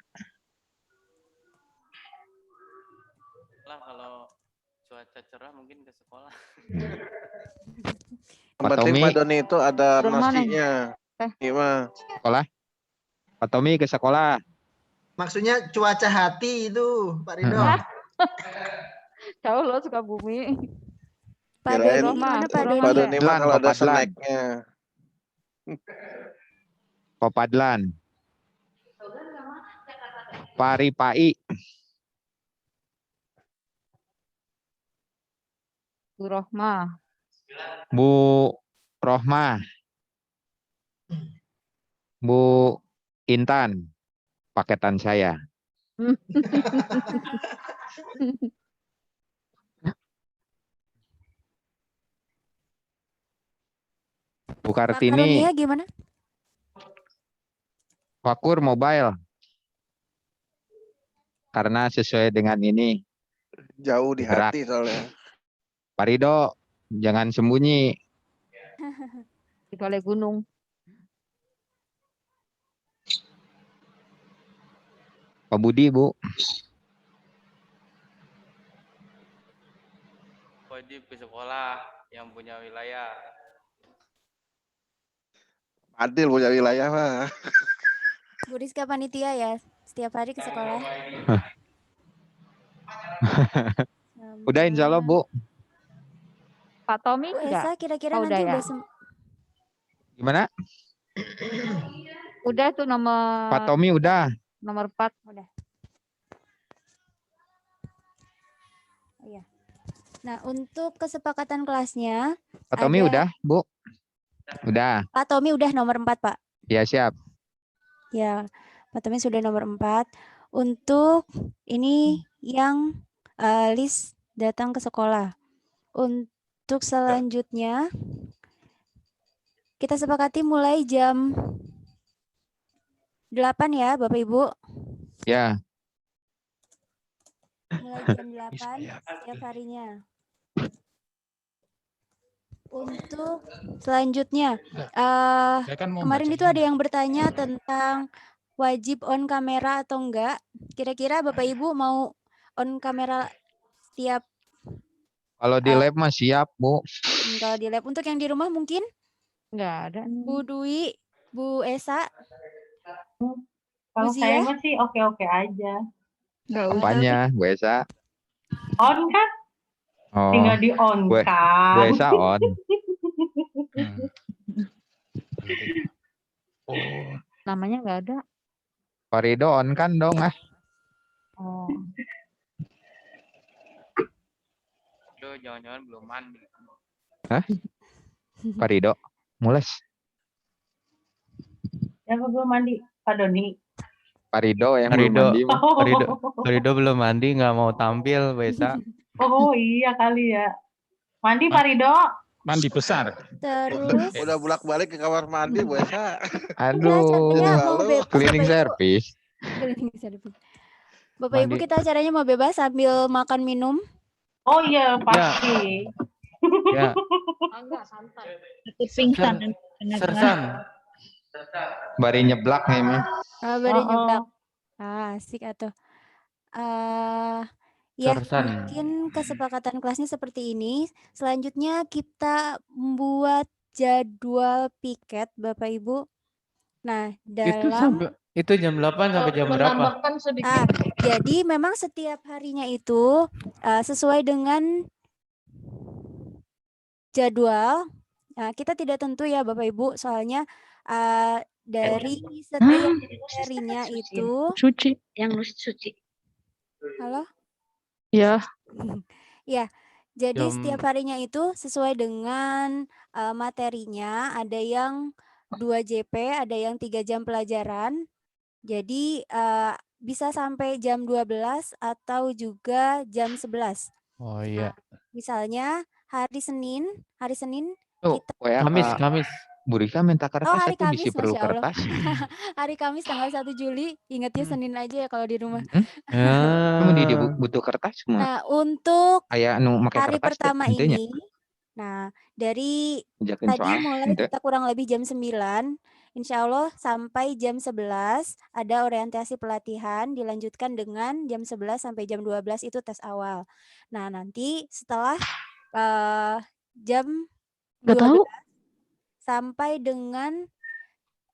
Lah kalau cuaca cerah mungkin ke sekolah. Yang penting Tommy. Pak Doni itu ada Rumah nasinya. Gimana? Sekolah? Pak Tommy ke sekolah. Maksudnya cuaca hati itu, Pak Ridho. Jauh loh Sukabumi. Pak Kirain Doni gimana Pak Pak Doni? Doni mah kalau ada Papadlan. snacknya. Popadlan. Paripai. Bu Rohmah. Bu Rohmah. Bu Intan. Paketan saya. Bu Pak Kartini. Karunia gimana? Fakur mobile. Karena sesuai dengan ini. Jauh di Berat. hati soalnya. Pak Ridho, jangan sembunyi. Di Balai Gunung. Pak Budi, Bu. Wajib ke sekolah yang punya wilayah. Adil punya wilayah mah. Bu Rizka panitia ya, setiap hari ke sekolah. Udah insya Allah, Bu. Pak Tommy Bu enggak? Esa kira-kira Oh, nanti udah ya. udah Gimana? Udah tuh nomor Pak Tommy udah. nomor 4. udah. Oh, iya. Nah, untuk kesepakatan kelasnya, Pak Tommy ada- udah, Bu. Udah. Pak Tommy udah nomor 4, Pak. Ya, siap. Ya, Pak Tommy sudah nomor 4. Untuk ini yang list datang ke sekolah. Untuk selanjutnya, kita sepakati mulai jam 8 ya, Bapak Ibu. Ya. Mulai jam 8 setiap harinya. Untuk selanjutnya, kemarin itu ada yang bertanya tentang wajib on kamera atau enggak. Kira-kira Bapak Ibu mau on kamera setiap Kalau di lab mah siap, Bu. kalau di lab. Untuk yang di rumah mungkin Enggak ada. Bu Dwi, Bu Esa, Kalau Bu saya Zia. mah sih oke-oke aja. Enggak usah. Apanya, Bu Esa? On kan? Oh, Tinggal di on Bu kan. Esa on. Namanya enggak ada. Pak Ridho on kan dong, ah. Oh. Aduh, jangan-jangan belum mandi. Hah? Pak Ridho, mules. Yang belum mandi, Pak Doni. Pak Ridho yang belum Ridho, mandi. mah. Ridho belum mandi, nggak mau tampil, Besa. Oh iya kali ya. Mandi Pak Ridho. Mandi besar. Terus Udah bolak-balik ke kamar mandi, Bu Esa. Aduh, caranya mau bebas, cleaning Bapak Ibu. service. Cleaning service. Bapak Ibu, Mandi. kita acaranya mau bebas sambil makan minum. Oh iya pasti. Ya, Enggak santai. Pingsan. Sersan. Bari nyeblak nih, mah. Baru nyeblak. Asik atau ya Sersan. mungkin kesepakatan kelasnya seperti ini. Selanjutnya kita membuat jadwal piket Bapak Ibu. Nah, Itu jam 8 sampai jam berapa? Menambahkan sedikit. jadi memang setiap harinya itu sesuai dengan jadwal. Nah, kita tidak tentu ya Bapak Ibu, soalnya dari setiap harinya itu. Suci. Yang suci. Halo? Ya. Ya, jadi Jam- setiap harinya itu sesuai dengan materinya. Ada yang 2 JP, ada yang 3 jam pelajaran. Jadi bisa sampai jam 12 atau juga jam 11. Oh Nah, iya. misalnya hari Senin Oh, kita WA Kamis. Bu Rika minta Oh, kertas, hari aku Kamis, perlu Masya Allah. kertas. Hari Kamis tanggal 1 Juli, ingatnya Senin aja ya kalau di rumah. Kamu di butuh kertas semua. Nah, untuk Aya nu make hari kertas teh pertama henteu nya. ini, nah dari Ajakeun tadi soal mulai henteu. kita kurang lebih jam 9, insya Allah sampai jam 11 ada orientasi pelatihan, dilanjutkan dengan jam 11 sampai jam 12 itu tes awal. Nah, nanti setelah jam Nggak 12 tahu. sampai dengan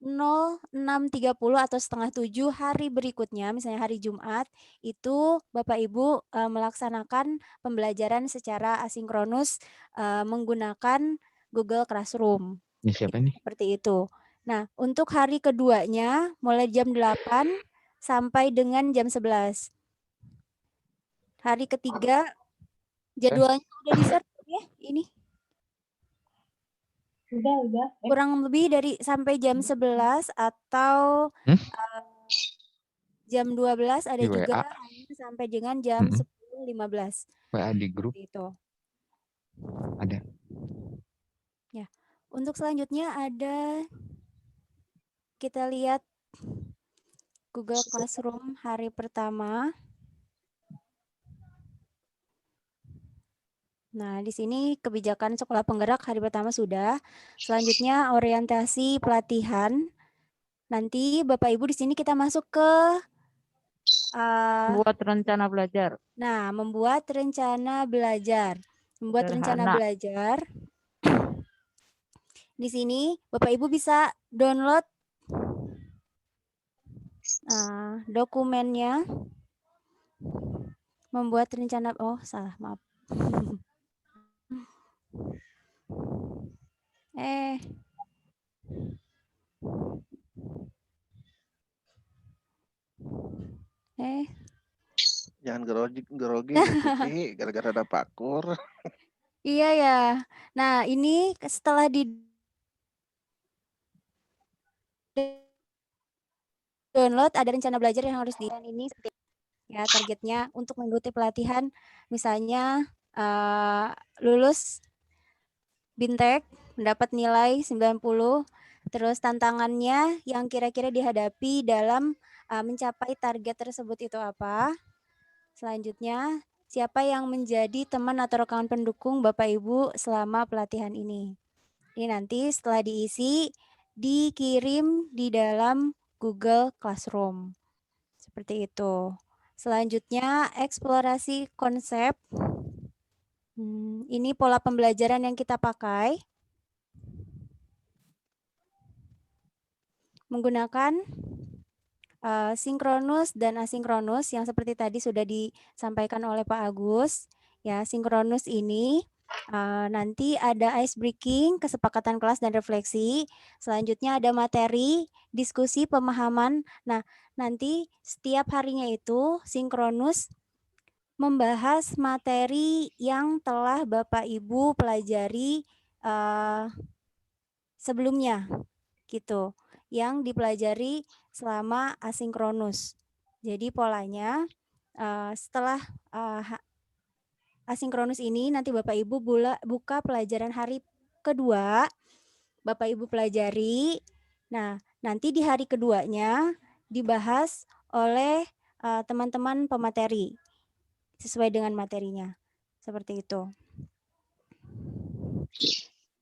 06.30 atau setengah 7 hari berikutnya, misalnya hari Jumat, itu Bapak Ibu melaksanakan pembelajaran secara asinkronus menggunakan Google Classroom. Ini siapa nih? Seperti itu. Nah, untuk hari keduanya mulai jam 8 sampai dengan jam 11. Hari ketiga jadwalnya udah di-share ya ini. Udah. Kurang lebih dari sampai jam 11 atau jam 12 ada Di juga WA. hanya sampai dengan jam 10.15. WA di grup. Itu. Ada. Ya. Untuk selanjutnya ada kita lihat Google Classroom hari pertama. Nah, di sini kebijakan sekolah penggerak hari pertama sudah. Selanjutnya orientasi pelatihan. Nanti Bapak Ibu di sini kita masuk ke Buat rencana belajar. Nah, membuat rencana belajar. Membuat rencana Sederhana. belajar. Di sini Bapak Ibu bisa download dokumennya. Membuat rencana, oh salah, maaf. Jangan grogi Cici, gara-gara ada pakur. Iya ya. Nah, ini setelah di download ada rencana belajar yang harus di ini ya, targetnya untuk mengikuti pelatihan misalnya lulus Bintek mendapat nilai 90, terus tantangannya yang kira-kira dihadapi dalam mencapai target tersebut itu apa? Selanjutnya, siapa yang menjadi teman atau rekan pendukung Bapak Ibu selama pelatihan ini? Ini nanti setelah diisi, dikirim di dalam Google Classroom. Seperti itu. Selanjutnya, eksplorasi konsep. Ini pola pembelajaran yang kita pakai. Menggunakan sinkronus dan asinkronus yang seperti tadi sudah disampaikan oleh Pak Agus. Ya, sinkronus ini nanti ada ice breaking, kesepakatan kelas dan refleksi. Selanjutnya ada materi, diskusi, pemahaman. Nah, nanti setiap harinya itu sinkronus membahas materi yang telah Bapak Ibu pelajari sebelumnya, gitu, yang dipelajari selama asinkronus. Jadi polanya setelah asinkronus ini nanti Bapak Ibu buka pelajaran hari kedua, Bapak Ibu pelajari. Nah, nanti di hari keduanya dibahas oleh teman-teman pemateri sesuai dengan materinya. Seperti itu.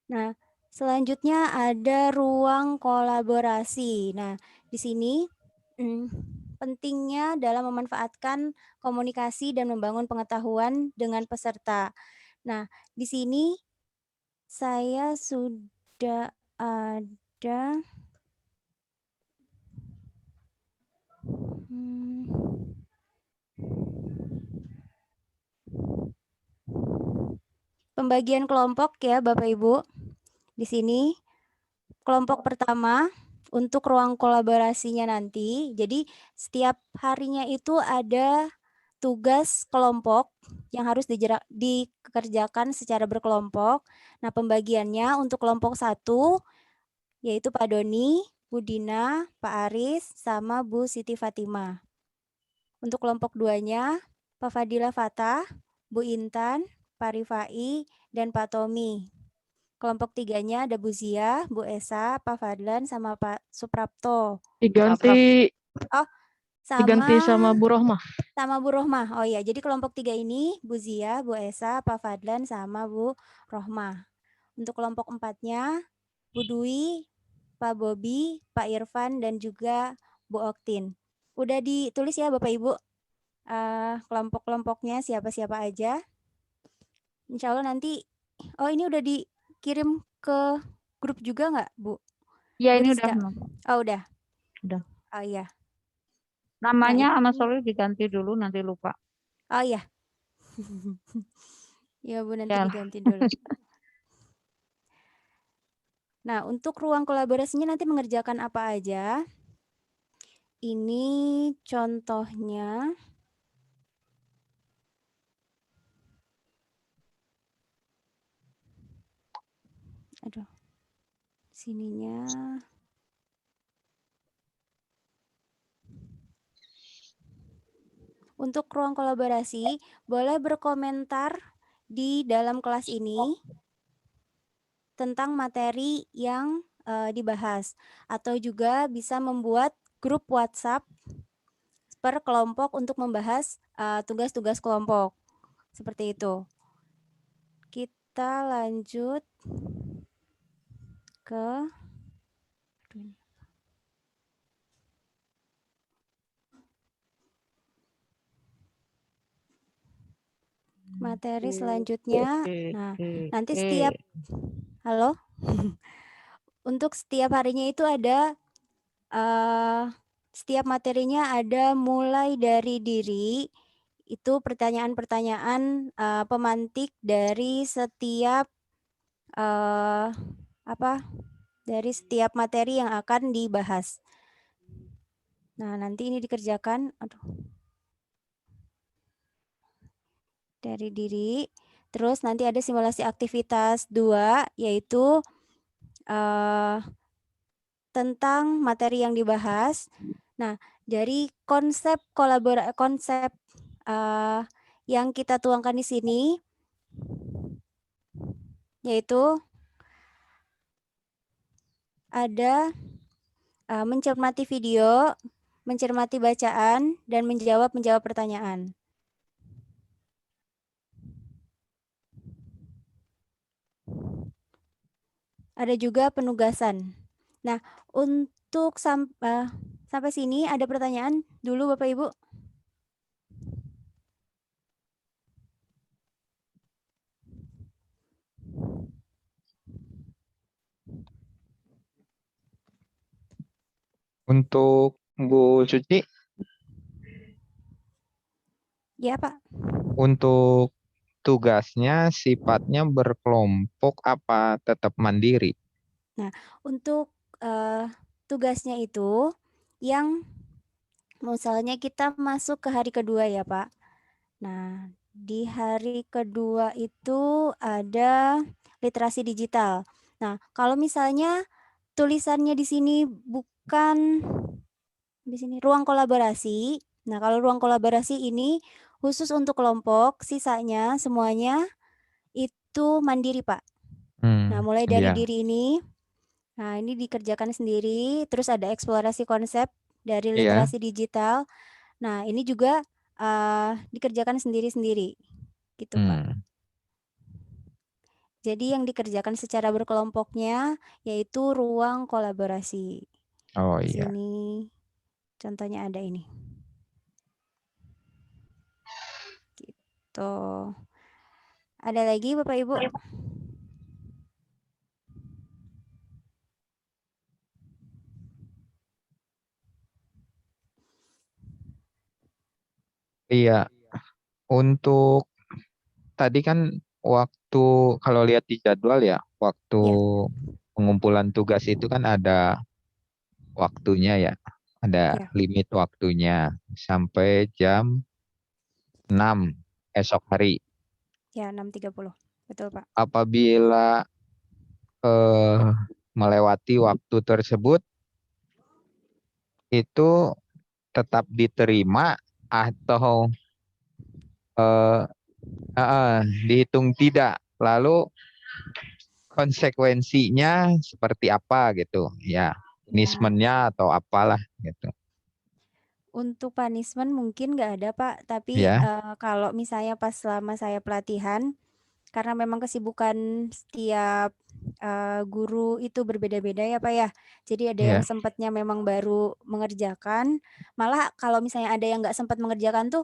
Nah, selanjutnya ada ruang kolaborasi. Nah, di sini pentingnya dalam memanfaatkan komunikasi dan membangun pengetahuan dengan peserta. Nah, di sini saya sudah ada pembagian kelompok ya Bapak Ibu. Di sini kelompok pertama untuk ruang kolaborasinya nanti. Jadi setiap harinya itu ada tugas kelompok yang harus dikerjakan secara berkelompok. Nah, pembagiannya untuk kelompok 1 yaitu Pak Doni Bu Dina, Pak Aris, sama Bu Siti Fatimah. Untuk kelompok 2-nya, Pak Fadila Fatah, Bu Intan, Pak Rifai, dan Pak Tommy. Kelompok 3-nya ada Bu Zia, Bu Esa, Pak Fadlan, sama Pak Suprapto. Diganti Oh, diganti sama sama Bu Rohmah. sama Bu Rohmah. Oh iya, jadi kelompok 3 ini Bu Zia, Bu Esa, Pak Fadlan, sama Bu Rohmah. Untuk kelompok 4-nya Bu Dwi, Pak Bobi, Pak Irfan, dan juga Bu Oktin. Udah ditulis ya Bapak Ibu kelompok-kelompoknya siapa-siapa aja. Insya Allah nanti, oh ini udah dikirim ke grup juga nggak Bu? Ya, Bu ini Rizka? udah. Oh udah. Udah. Oh iya. Namanya sama ini- Solih diganti dulu, nanti lupa. Oh iya. Ya Bu, nanti Ya. diganti dulu. Nah, untuk ruang kolaborasinya nanti mengerjakan apa aja? Ini contohnya. Aduh. Sininya. Untuk ruang kolaborasi, boleh berkomentar di dalam kelas ini tentang materi yang dibahas. Atau juga bisa membuat grup WhatsApp per kelompok untuk membahas tugas-tugas kelompok. Seperti itu. Kita lanjut ke materi selanjutnya. Nah, nanti setiap halo. Untuk setiap harinya itu ada setiap materinya ada mulai dari diri itu pertanyaan-pertanyaan pemantik dari setiap dari setiap materi yang akan dibahas. Nah, nanti ini dikerjakan dari diri. Terus nanti ada simulasi aktivitas 2 yaitu tentang materi yang dibahas. Nah, dari konsep yang kita tuangkan di sini yaitu ada mencermati video, mencermati bacaan, dan menjawab pertanyaan. Ada juga penugasan. Nah, untuk sampai sini ada pertanyaan dulu Bapak Ibu? Untuk Bu Suci, Ya, Pak. untuk tugasnya sifatnya berkelompok apa tetap mandiri? Nah, untuk tugasnya itu yang misalnya kita masuk ke hari kedua ya, Pak. Nah, di hari kedua itu ada literasi digital. Nah, kalau misalnya tulisannya di sini bukan di sini ruang kolaborasi. Nah, kalau ruang kolaborasi ini khusus untuk kelompok, sisanya semuanya itu mandiri, Pak. Nah, mulai dari iya. diri ini. Nah, ini dikerjakan sendiri, terus ada eksplorasi konsep dari literasi digital. Nah, ini juga dikerjakan sendiri-sendiri. Gitu, Pak. Jadi yang dikerjakan secara berkelompoknya yaitu ruang kolaborasi. Oh Di iya. sini contohnya ada ini. Gitu. Ada lagi Bapak Ibu? Iya. Untuk tadi kan waktu kalau lihat di jadwal ya, waktu pengumpulan tugas itu kan ada waktunya ya. Ada limit waktunya sampai jam 6 esok hari. Ya, 6.30. Betul, Pak. Apabila melewati waktu tersebut, itu tetap diterima atau dihitung tidak? Lalu konsekuensinya seperti apa gitu? Ya, punishment-nya atau apalah gitu. Untuk punishment mungkin nggak ada Pak, tapi Ya. kalau misalnya pas selama saya pelatihan, karena memang kesibukan setiap guru itu berbeda-beda ya Pak ya. Jadi ada yang Ya. sempatnya memang baru mengerjakan, malah kalau misalnya ada yang nggak sempat mengerjakan tuh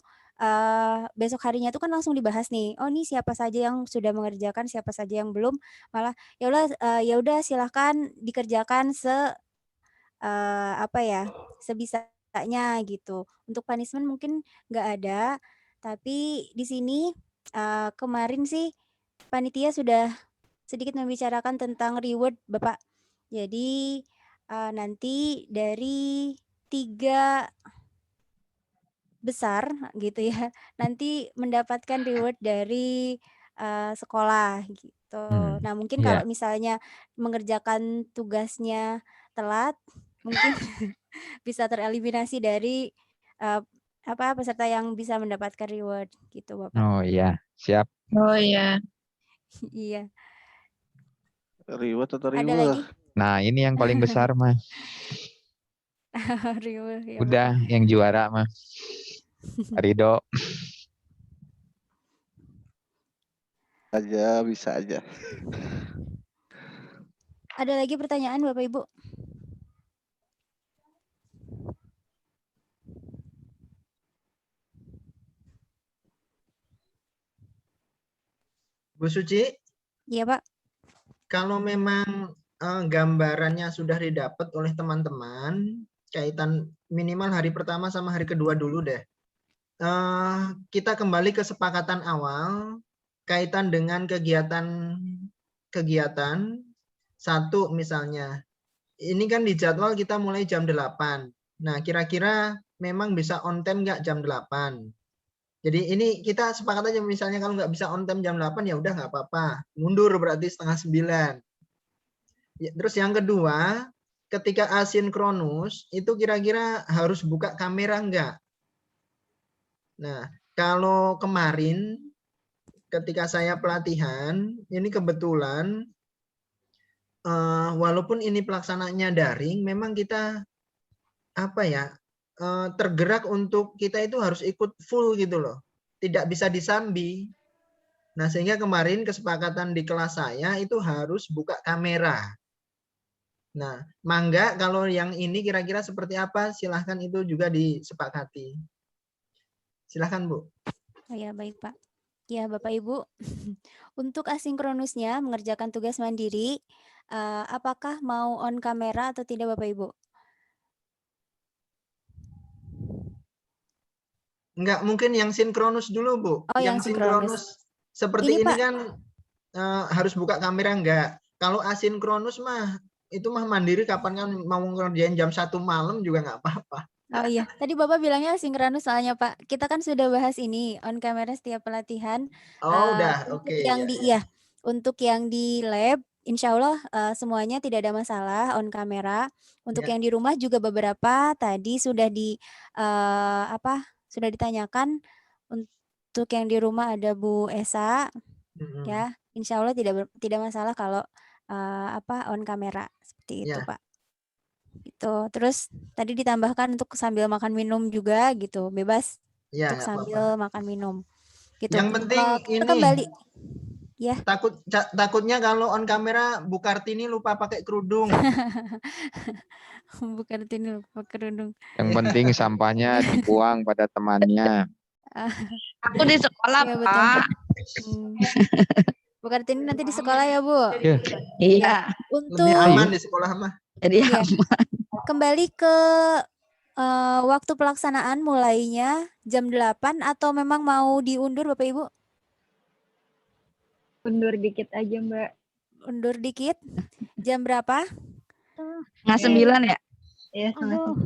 besok harinya tuh kan langsung dibahas nih. Oh nih siapa saja yang sudah mengerjakan, siapa saja yang belum. Malah ya udah silahkan dikerjakan sebisanya gitu. Untuk punishment mungkin nggak ada, tapi di sini kemarin sih panitia sudah sedikit membicarakan tentang reward Bapak. Jadi nanti dari 3 besar gitu ya, nanti mendapatkan reward dari sekolah gitu. Nah mungkin kalau Ya. misalnya mengerjakan tugasnya telat, mungkin bisa tereliminasi dari peserta yang bisa mendapatkan reward gitu Bapak. Oh iya, siap. Oh iya. Iya. Reward atau Ada riweh? lagi? Nah, ini yang paling besar, Mas. Reward ya Udah Bapak. yang juara, Mas. Ridho. Aja, bisa aja. Ada lagi pertanyaan Bapak Ibu? Bu Suci? Iya Pak. Kalau memang gambarannya sudah didapat oleh teman-teman, kaitan minimal hari pertama sama hari kedua dulu deh. Kita kembali ke kesepakatan awal, kaitan dengan kegiatan satu misalnya. Ini kan di jadwal kita mulai jam 8. Nah, kira-kira memang bisa on time nggak jam 8? Jadi ini kita sepakat aja misalnya kalau nggak bisa on time jam 8 ya udah nggak apa-apa. Mundur berarti setengah 9. Ya, terus yang kedua, ketika asinkronus itu kira-kira harus buka kamera nggak? Nah, kalau kemarin ketika saya pelatihan, ini kebetulan walaupun ini pelaksanaannya daring, memang kita tergerak untuk kita itu harus ikut full gitu loh. Tidak bisa disambi. Nah, sehingga kemarin kesepakatan di kelas saya itu harus buka kamera. Nah, mangga kalau yang ini kira-kira seperti apa, silahkan itu juga disepakati. Silahkan Bu. Oh ya baik Pak. Ya Bapak Ibu, untuk asinkronusnya mengerjakan tugas mandiri, apakah mau on kamera atau tidak Bapak Ibu? Enggak, mungkin yang sinkronus dulu Bu. Oh yang Yang sinkronus. seperti ini Pak. kan harus buka kamera enggak? Kalau asinkronus mah itu mah mandiri kapan kan mau ngerjain jam 1 malam juga nggak apa-apa. Oh iya, tadi Bapak bilangnya sinkronus soalnya Pak. Kita kan sudah bahas ini on kamera setiap pelatihan. Oh udah, Untuk oke, yang ya. untuk yang di lab, insya Allah semuanya tidak ada masalah on kamera. Untuk Ya. yang di rumah juga beberapa tadi sudah sudah ditanyakan. Untuk yang di rumah ada Bu Esa, ya, insya Allah tidak masalah kalau on kamera seperti itu Ya. Pak. Gitu. Terus tadi ditambahkan untuk sambil makan minum juga gitu, bebas Ya, untuk nggak sambil apa-apa. makan minum. Gitu. Yang penting Kita ini kembali. Ya. Takutnya kalau on kamera Bu Kartini lupa pakai kerudung. Bu Kartini lupa kerudung. Yang penting sampahnya dibuang pada temannya. Aku di sekolah, Ya, Pak. Bu Kartini nanti di sekolah ya, Bu? Iya. Untuk Lebih aman di sekolah mah. Jadi ya. aman. Kembali ke waktu pelaksanaan mulainya jam 8 atau memang mau diundur Bapak Ibu? Undur dikit aja Mbak. Undur dikit? Jam berapa? Setengah 9 ya? Iya, Aduh,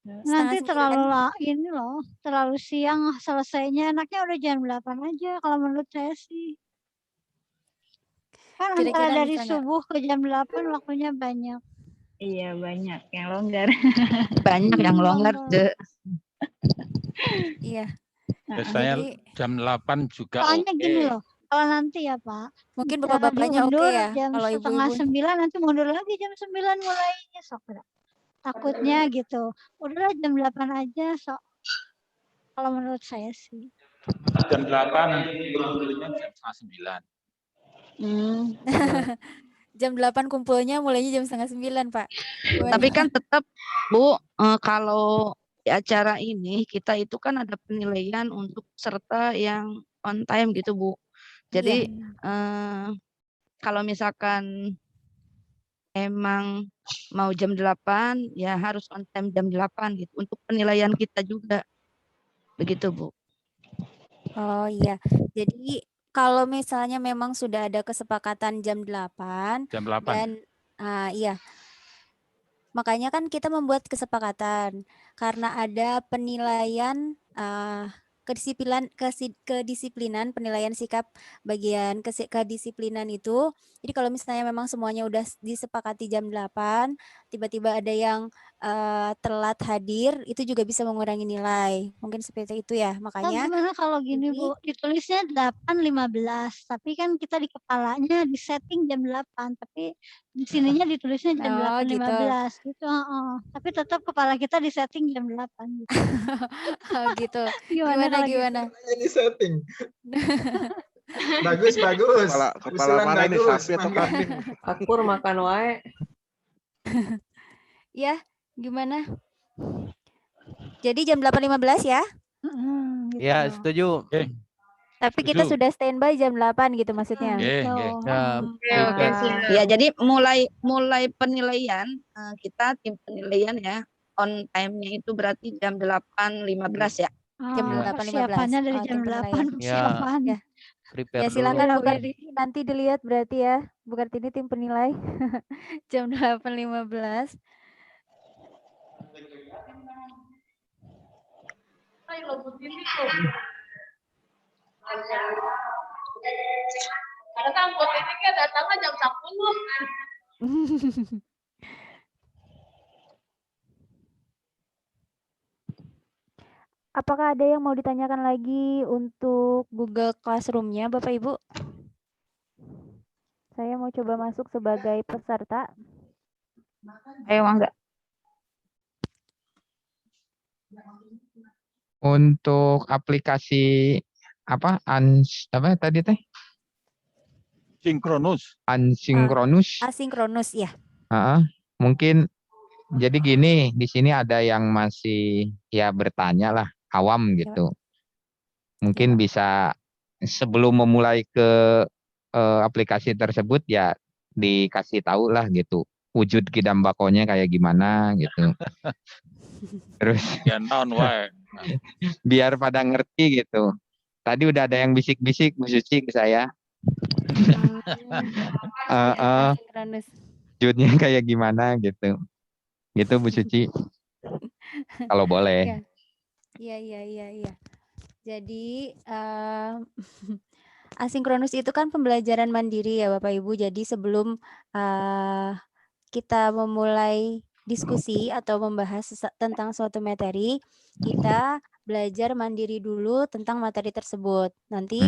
Setengah nanti 9. terlalu siang selesainya. Enaknya udah jam 8 aja kalau menurut saya sih. Kan antara Kira-kira dari misalnya subuh ke jam 8 waktunya banyak. Iya, banyak yang longgar. Banyak yang longgar, De. Iya. Biasanya Jadi jam 8 juga Soalnya gini oke. loh, kalau nanti ya Pak, mungkin bisa bapak-bapaknya oke diundur ya. jam Kalau setengah ibu-ibu 9, nanti mundur lagi jam 9 mulainya sok. Takutnya gitu. Udahlah jam 8 aja sok. Kalau menurut saya sih. Jam 8 nanti kumpulnya jam setengah 9. jam 8 kumpulnya mulainya jam setengah 9, Pak. Gimana? Tapi kan tetap Bu, kalau di acara ini kita itu kan ada penilaian untuk peserta yang on time gitu Bu. Jadi kalau misalkan emang mau jam 8 ya harus on time jam 8 gitu untuk penilaian kita juga. Begitu Bu. Oh iya. Jadi kalau misalnya memang sudah ada kesepakatan jam 8 Jam 8. dan iya. Makanya kan kita membuat kesepakatan karena ada penilaian kedisiplinan penilaian sikap bagian kedisiplinan itu. Jadi kalau misalnya memang semuanya udah disepakati jam 8, tiba-tiba ada yang telat hadir, itu juga bisa mengurangi nilai. Mungkin seperti itu ya. Atau Makanya gimana kalau gini Bu, ditulisnya 8.15, tapi kan kita di kepalanya di setting jam 8, tapi di sininya ditulisnya jam Oh, gitu. 8.15 gitu. Tapi tetap kepala kita di setting jam 8 gitu. Oh, gitu. Gimana kalau gitu? Namanya di setting. Bagus, bagus. Kepala Usulan mana ini, bagus, sapi atau mangga. kambing? Akur makan wae. Ya, gimana? Jadi jam 8.15 ya? Gitu. Ya, setuju. Tapi kita Setuju. sudah standby jam 8 gitu maksudnya. Ya, Oke. Ya, jadi mulai penilaian kita tim penilaian ya on time-nya itu berarti jam 8.15 ya. Jam Ah, 8.15. persiapannya dari jam tim penilaian. 8 persiapan. Ya. prepare Ya dulu. silakan Udah Bu ready. Kartini, nanti dilihat berarti ya. Bu Kartini tim penilai jam 8.15. Karena kan buat ini kan datangnya jam 10. Apakah ada yang mau ditanyakan lagi untuk Google Classroom-nya Bapak Ibu? Saya mau coba masuk sebagai peserta. Ayo Mangga. Untuk aplikasi apa tadi teh? Sinkronus. Asinkronus. Asinkronus ya. Mungkin jadi gini, di sini ada yang masih ya bertanya lah, awam gitu. Mungkin bisa sebelum memulai ke aplikasi tersebut ya dikasih tahu lah gitu, wujud kidam bakonya kayak gimana gitu. Terus Ya naon wae. biar pada ngerti gitu. Tadi udah ada yang bisik-bisik Bu Suci ke saya. Asinkronus. Wujudnya kayak gimana gitu. Gitu Bu Suci. Kalau boleh. Iya. Jadi asinkronus itu kan pembelajaran mandiri ya Bapak Ibu. Jadi sebelum kita memulai diskusi atau membahas tentang suatu materi, kita belajar mandiri dulu tentang materi tersebut. Nanti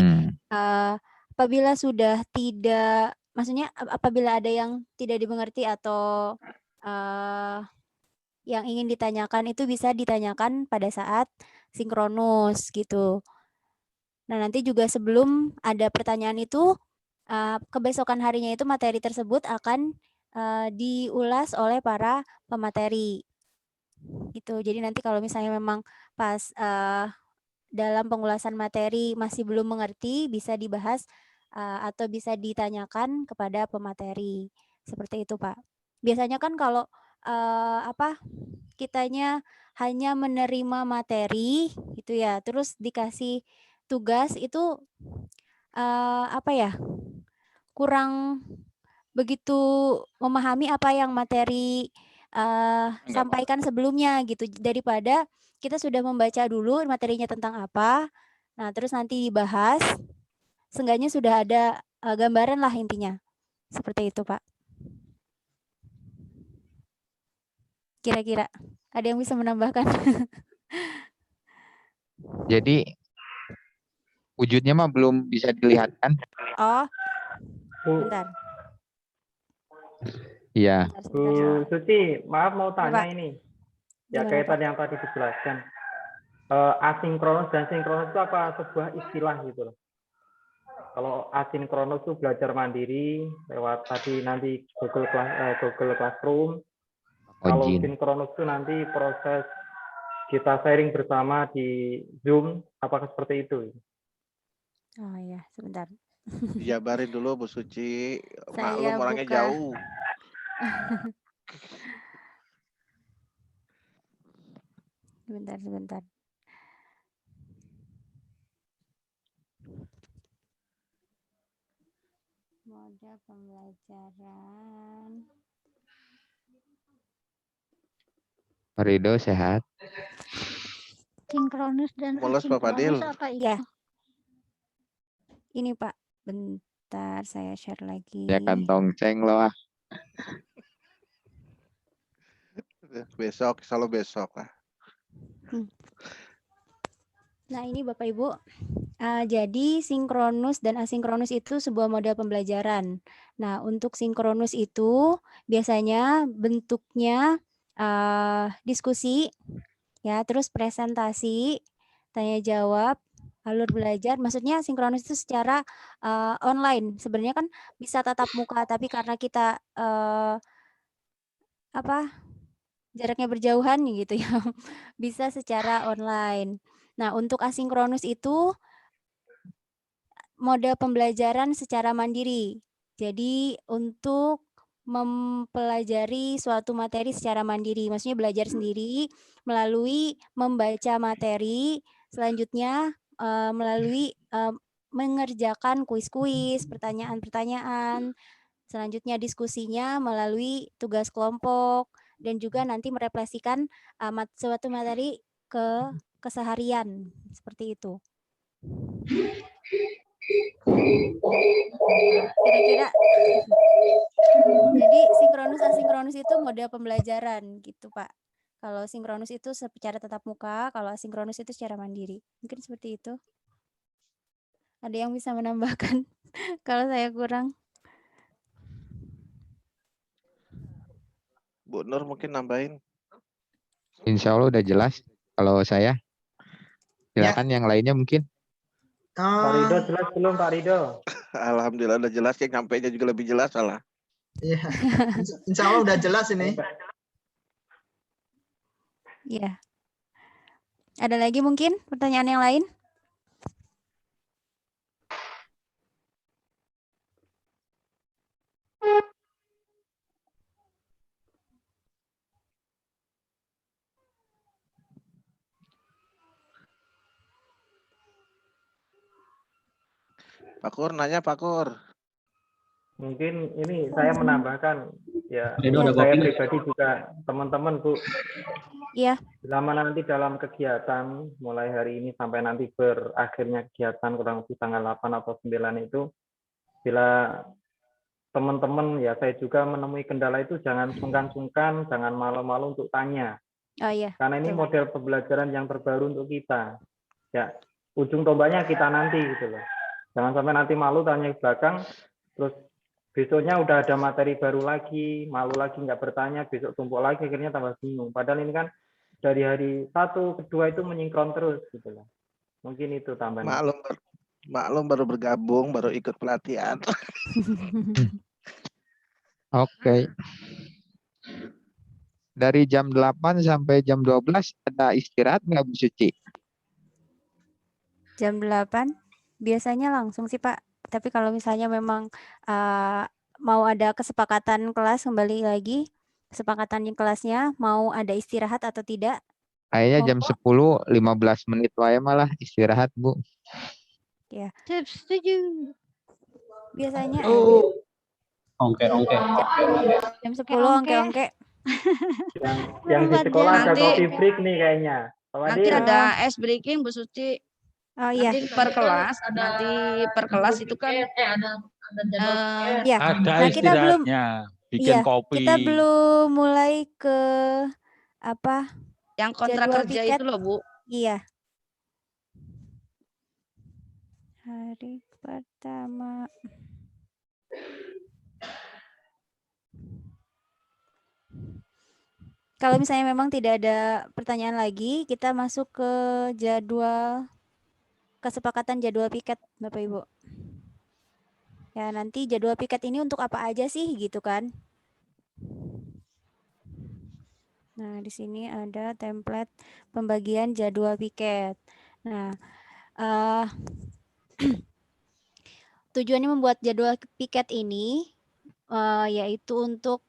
apabila sudah tidak, maksudnya apabila ada yang tidak dimengerti atau yang ingin ditanyakan itu bisa ditanyakan pada saat sinkronus gitu. Nah, nanti juga sebelum ada pertanyaan itu, kebesokan harinya itu materi tersebut akan diulas oleh para pemateri. Gitu. Jadi nanti kalau misalnya memang pas dalam pengulasan materi masih belum mengerti, bisa dibahas atau bisa ditanyakan kepada pemateri. Seperti itu, Pak. Biasanya kan kalau kitanya hanya menerima materi gitu ya, terus dikasih tugas itu kurang begitu memahami apa yang materi sampaikan sebelumnya gitu, daripada kita sudah membaca dulu materinya tentang apa, nah terus nanti dibahas, seenggaknya sudah ada gambaran lah intinya, seperti itu Pak. Kira-kira ada yang bisa menambahkan? Jadi wujudnya mah belum bisa dilihat kan? Oh, Bu, bentar. Iya. Bu Suci, maaf mau tanya Pak. ini. Ya Gimana, kaitan Pak? yang tadi dijelaskan. Asinkronus dan sinkronus itu apa sebuah istilah gitu loh. Kalau asinkronus itu belajar mandiri lewat tadi nanti Google Classroom. Kalau Ojin. sinkronus itu nanti proses kita sharing bersama di Zoom, apakah seperti itu? Oh ya, sebentar. Jabarin dulu Bu Suci. Saya Maklum orangnya buka. jauh. Sebentar. Model pembelajaran. Rido sehat. Sinkronus dan Mulus Pak Fadil. asinkronus apa itu? Ya. Ini Pak, bentar saya share lagi. Ya kantong ceng loh. Besok, selalu besok lah. Nah ini Bapak Ibu, jadi sinkronus dan asinkronus itu sebuah model pembelajaran. Nah untuk sinkronus itu biasanya bentuknya diskusi, ya, terus presentasi, tanya jawab, alur belajar. Maksudnya sinkronus itu secara online. Sebenarnya kan bisa tatap muka, tapi karena kita jaraknya berjauhan gitu ya, bisa secara online. Nah, untuk asinkronus itu model pembelajaran secara mandiri. Jadi untuk mempelajari suatu materi secara mandiri, maksudnya belajar sendiri melalui membaca materi, selanjutnya melalui mengerjakan kuis-kuis, pertanyaan-pertanyaan, selanjutnya diskusinya melalui tugas kelompok, dan juga nanti merefleksikan suatu materi ke keseharian, seperti itu. Kira-kira jadi sinkronus asinkronus itu model pembelajaran gitu Pak. Kalau sinkronus itu secara tatap muka, kalau asinkronus itu secara mandiri. Mungkin seperti itu. Ada yang bisa menambahkan kalau saya kurang? Bu Nur mungkin nambahin. Insya Allah udah jelas kalau saya. Silakan yang lainnya mungkin. Pak Rido jelas belum Pak Rido? Alhamdulillah udah jelas, yang nyampainya juga lebih jelas salah. Iya. Insya Allah udah jelas ini. Iya. Ada lagi mungkin pertanyaan yang lain? Pak Kur nanya Pak Kur. Mungkin ini saya menambahkan ya, Rido, ada saya kopi? pribadi juga teman-teman Bu. Iya. Bila mana nanti dalam kegiatan mulai hari ini sampai nanti berakhirnya kegiatan kurang lebih tanggal 8 atau 9 itu, bila teman-teman ya saya juga menemui kendala itu jangan sungkan-sungkan, jangan malu-malu untuk tanya. Oh iya. Karena ini betul. model pembelajaran yang terbaru untuk kita. Ya, ujung tombaknya kita nanti gitu loh. Jangan sampai nanti malu tanya ke belakang, terus besoknya udah ada materi baru lagi, malu lagi nggak bertanya, besok tumpuk lagi, akhirnya tambah bingung. Padahal ini kan dari hari 1 ke 2 itu menyinkron terus gitu loh. Mungkin itu tambahan. Maklum baru bergabung, baru ikut pelatihan. Oke. Dari jam 8 sampai jam 12 ada istirahat nggak Bu Suci? Jam 8 biasanya langsung sih Pak. Tapi kalau misalnya memang mau ada kesepakatan kelas, kembali lagi kesepakatan di kelasnya mau ada istirahat atau tidak. Kayaknya jam 10-15 menit wae malah istirahat Bu. Ya. Setuju. Biasanya Ongke. jam 10 ongke-ongke. Yang di sekolah ada coffee break nih kayaknya. Nanti ada ice breaking Bu Suci. Oh iya. Nanti per kelas itu kan ya. Ada Nah, kita belum istirahatnya, bikin kopi. Kita belum mulai ke apa Yang kontrak jadwal kerja piket. itu loh, Bu. Iya. Hari pertama. Kalau misalnya memang tidak ada pertanyaan lagi, kita masuk ke jadwal kesepakatan jadwal piket, Bapak Ibu. Ya, nanti jadwal piket ini untuk apa aja sih gitu kan? Nah, di sini ada template pembagian jadwal piket. Nah, tujuannya membuat jadwal piket ini yaitu untuk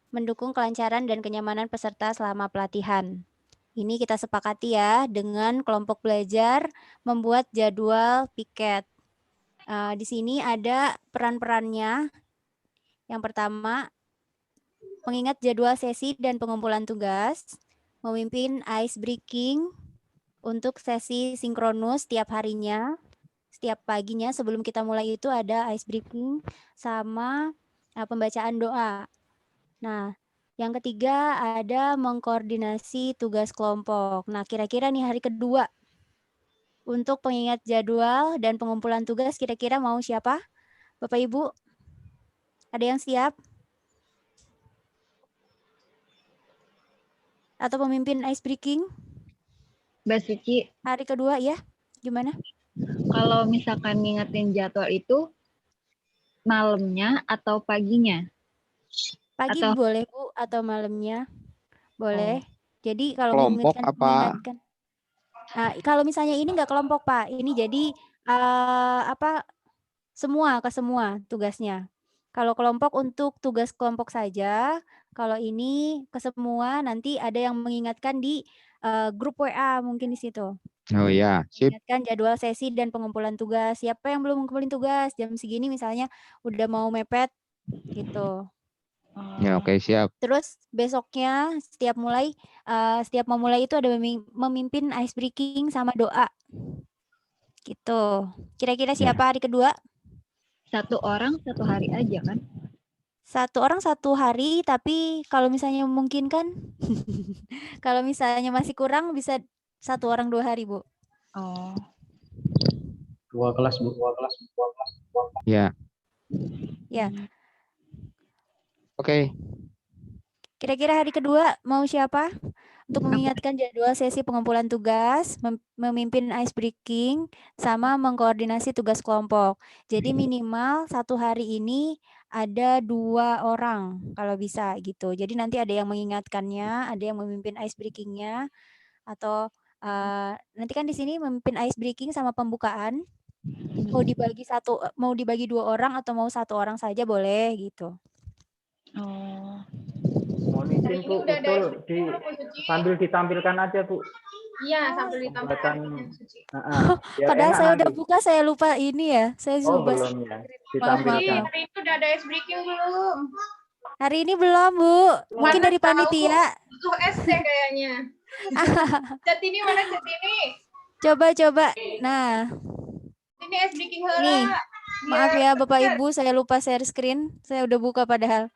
mendukung kelancaran dan kenyamanan peserta selama pelatihan. Ini kita sepakati ya dengan kelompok belajar membuat jadwal piket. Di sini ada peran-perannya. Yang pertama, mengingat jadwal sesi dan pengumpulan tugas, memimpin ice breaking untuk sesi sinkronus setiap harinya, setiap paginya sebelum kita mulai itu ada ice breaking sama pembacaan doa. Nah, yang ketiga ada mengkoordinasi tugas kelompok. Nah, kira-kira nih hari kedua untuk pengingat jadwal dan pengumpulan tugas kira-kira mau siapa? Bapak Ibu? Ada yang siap? Atau pemimpin ice breaking? Mbak Suci, Hari kedua ya? Gimana? kalau misalkan ngingetin jadwal itu malamnya atau paginya? Pagi Atau boleh Bu atau malamnya? Boleh. Jadi kalau Kelompok apa? mengingatkan. Kalau misalnya ini nggak kelompok Pak, ini jadi semua ke semua tugasnya. Kalau kelompok untuk tugas kelompok saja, kalau ini ke semua nanti ada yang mengingatkan di grup WA mungkin di situ. Oh ya, sip. Ingatkan jadwal sesi dan pengumpulan tugas. Siapa yang belum ngumpulin tugas jam segini misalnya udah mau mepet gitu. Ya, oke, siap. Terus besoknya setiap memulai itu ada memimpin ice breaking sama doa. Gitu. Kira-kira siapa hari kedua? satu orang satu hari aja kan? Satu orang satu hari, tapi kalau misalnya memungkinkan, kalau misalnya masih kurang bisa satu orang 2 hari, Bu. Oh. 2 kelas, Bu. 2 kelas. Ya. Ya. Oke. Kira-kira hari kedua mau siapa? Untuk mengingatkan jadwal sesi pengumpulan tugas, memimpin ice breaking, sama mengkoordinasi tugas kelompok. Jadi minimal satu hari ini ada 2 orang kalau bisa gitu. Jadi nanti ada yang mengingatkannya, ada yang memimpin ice breaking-nya, atau nanti kan di sini memimpin ice breaking sama pembukaan. Mau dibagi 2 orang atau mau 1 orang saja boleh gitu. Oh. Mohon izin Bu, betul sambil ditampilkan aja Bu. Iya, sambil ditampilkan. Padahal saya udah buka, saya lupa ini ya. Saya lupa. Belum ya. Ditampilkan. Hari ini udah ada ice breaking belum? Hari ini belum, Bu. Mungkin dari panitia. Butuh es deh kayaknya. Jatini mana Jatini? Coba. Nah. Ini ice breaking heula. Nih. Maaf ya Bapak Ibu, saya lupa share screen. Saya udah buka padahal.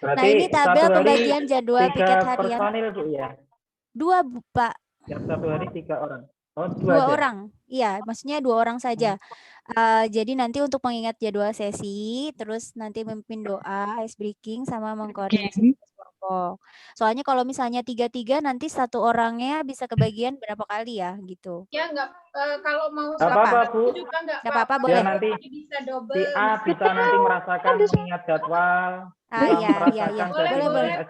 Nah, ini tabel pembagian jadwal piket harian. 3 personil Bu ya? 2 Pak. Tiap satu hari 3 orang. Oh, 2 orang. Iya, maksudnya 2 orang saja. Jadi nanti untuk mengingat jadwal sesi, terus nanti memimpin doa, ice breaking, sama mengkoordinasi kelompok. Soalnya kalau misalnya 3-3 nanti 1 orangnya bisa kebagian berapa kali ya gitu. Ya enggak, kalau mau apa-apa Bu. juga enggak apa-apa boleh. Ya nanti bisa double. si A bisa nanti merasakan mengingat jadwal. Iya. Boleh.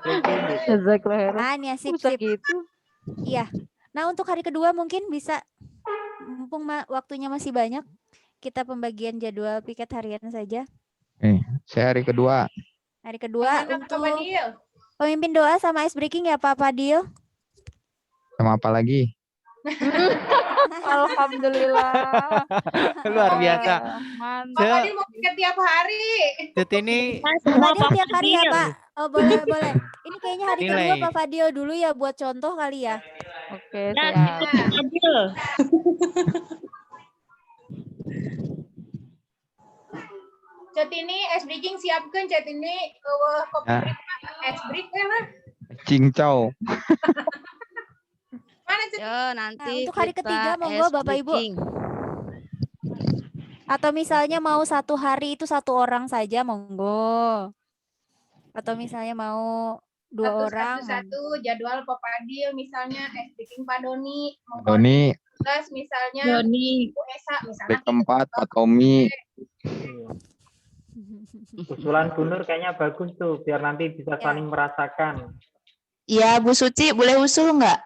Ya, sip. Gitu. Iya. Nah, untuk hari kedua mungkin bisa, mumpung waktunya masih banyak, kita pembagian jadwal piket harian saja. Saya hari kedua. Hari kedua untuk pemimpin doa sama ice breaking ya Pak Fadil. Sama apa lagi? Alhamdulillah. Luar biasa. Pak Fadil mau piket tiap hari. Ini Pak Fadil tiap hari ya Pak. Oh boleh. Ini kayaknya hari kedua Pak Fadil dulu ya buat contoh kali ya. Oke, siap. Jatini ice breaking siapkan Jatini kopi ice break kan? Cincau. Yo, nanti untuk hari kita ketiga monggo ice Bapak Ibu. breaking. Atau misalnya mau 1 hari itu 1 orang saja monggo. Atau misalnya mau 2 orang. Satu jadwal Pak Fadil misalnya breaking Pak Doni. Doni. Tugas misalnya Doni. Bu Esa misalnya. Hari keempat Pak Tommy. Usulan Bu Nur kayaknya bagus tuh, biar nanti bisa saling merasakan. Iya, Bu Suci, boleh usul nggak?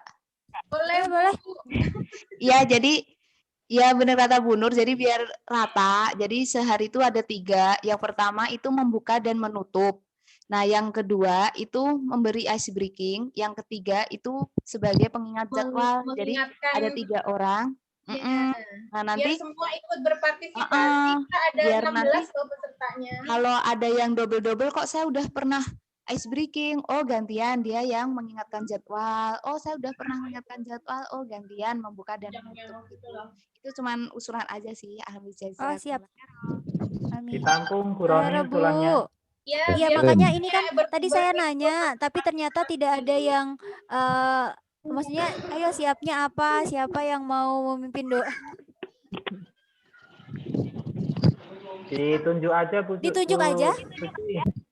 Boleh. Iya, jadi ya benar kata Bu Nur, jadi biar rata. Jadi sehari itu ada 3. Yang pertama itu membuka dan menutup. Nah, yang kedua itu memberi ice breaking. Yang ketiga itu sebagai pengingat jadwal. Jadi ada 3 orang. Ya. Nah, nanti Biar semua ikut berpartisipasi. Kita ada biar 16 nanti loh pesertanya. kalau ada yang double-double kok saya udah pernah ice breaking, oh gantian dia yang mengingatkan jadwal. Oh, saya udah pernah mengingatkan jadwal, oh gantian membuka dan menutup gitu. Itu cuman usulan aja sih. Alhamdulillah. Oh, siap. Amin. Ditampung Bu Roni usulannya. Iya, makanya ini kan tadi saya nanya, tapi ternyata tidak ada yang maksudnya ayo siapnya apa, siapa yang mau memimpin doa. Ditunjuk aja Bu. Ditunjuk aja?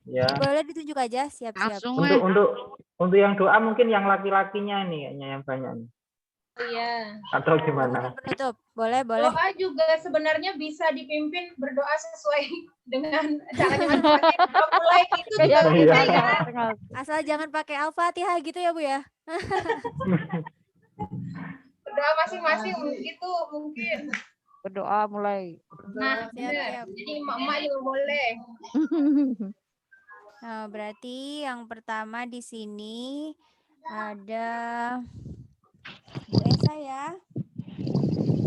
Ya. Boleh ditunjuk aja, siap-siap. Untuk yang doa mungkin yang laki-lakinya nih kayaknya yang banyak nih. Iya. Atau gimana? Penutup. Boleh. Doa juga sebenarnya bisa dipimpin berdoa sesuai dengan caranya masing-masing. Mulai itu juga bisa ya. Asal jangan pakai Al-Fatihah gitu ya Bu ya. Berdoa masing-masing itu mungkin. Berdoa mulai. Nah, benar. Jadi emak-emak juga boleh. Nah, berarti yang pertama di sini ada Bu Esa ya.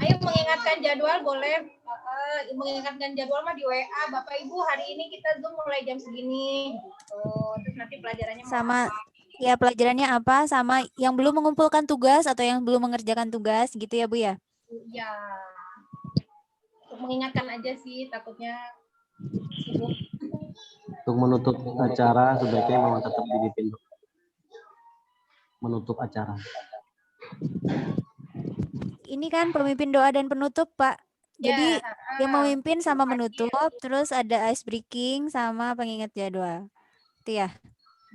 Ayo mengingatkan jadwal boleh. Mengingatkan jadwal mah di WA. Bapak Ibu hari ini kita Zoom mulai jam segini. Terus nanti pelajarannya Sama ya pelajarannya apa, sama yang belum mengumpulkan tugas atau yang belum mengerjakan tugas gitu ya Bu ya. Ya. Untuk mengingatkan aja sih, takutnya sibuk. Untuk menutup acara sebaiknya memang tetap dipimpin menutup acara. Ini kan pemimpin doa dan penutup Pak. Jadi yang memimpin sama menutup, terus ada ice breaking sama pengingat jadwal. Itu ya.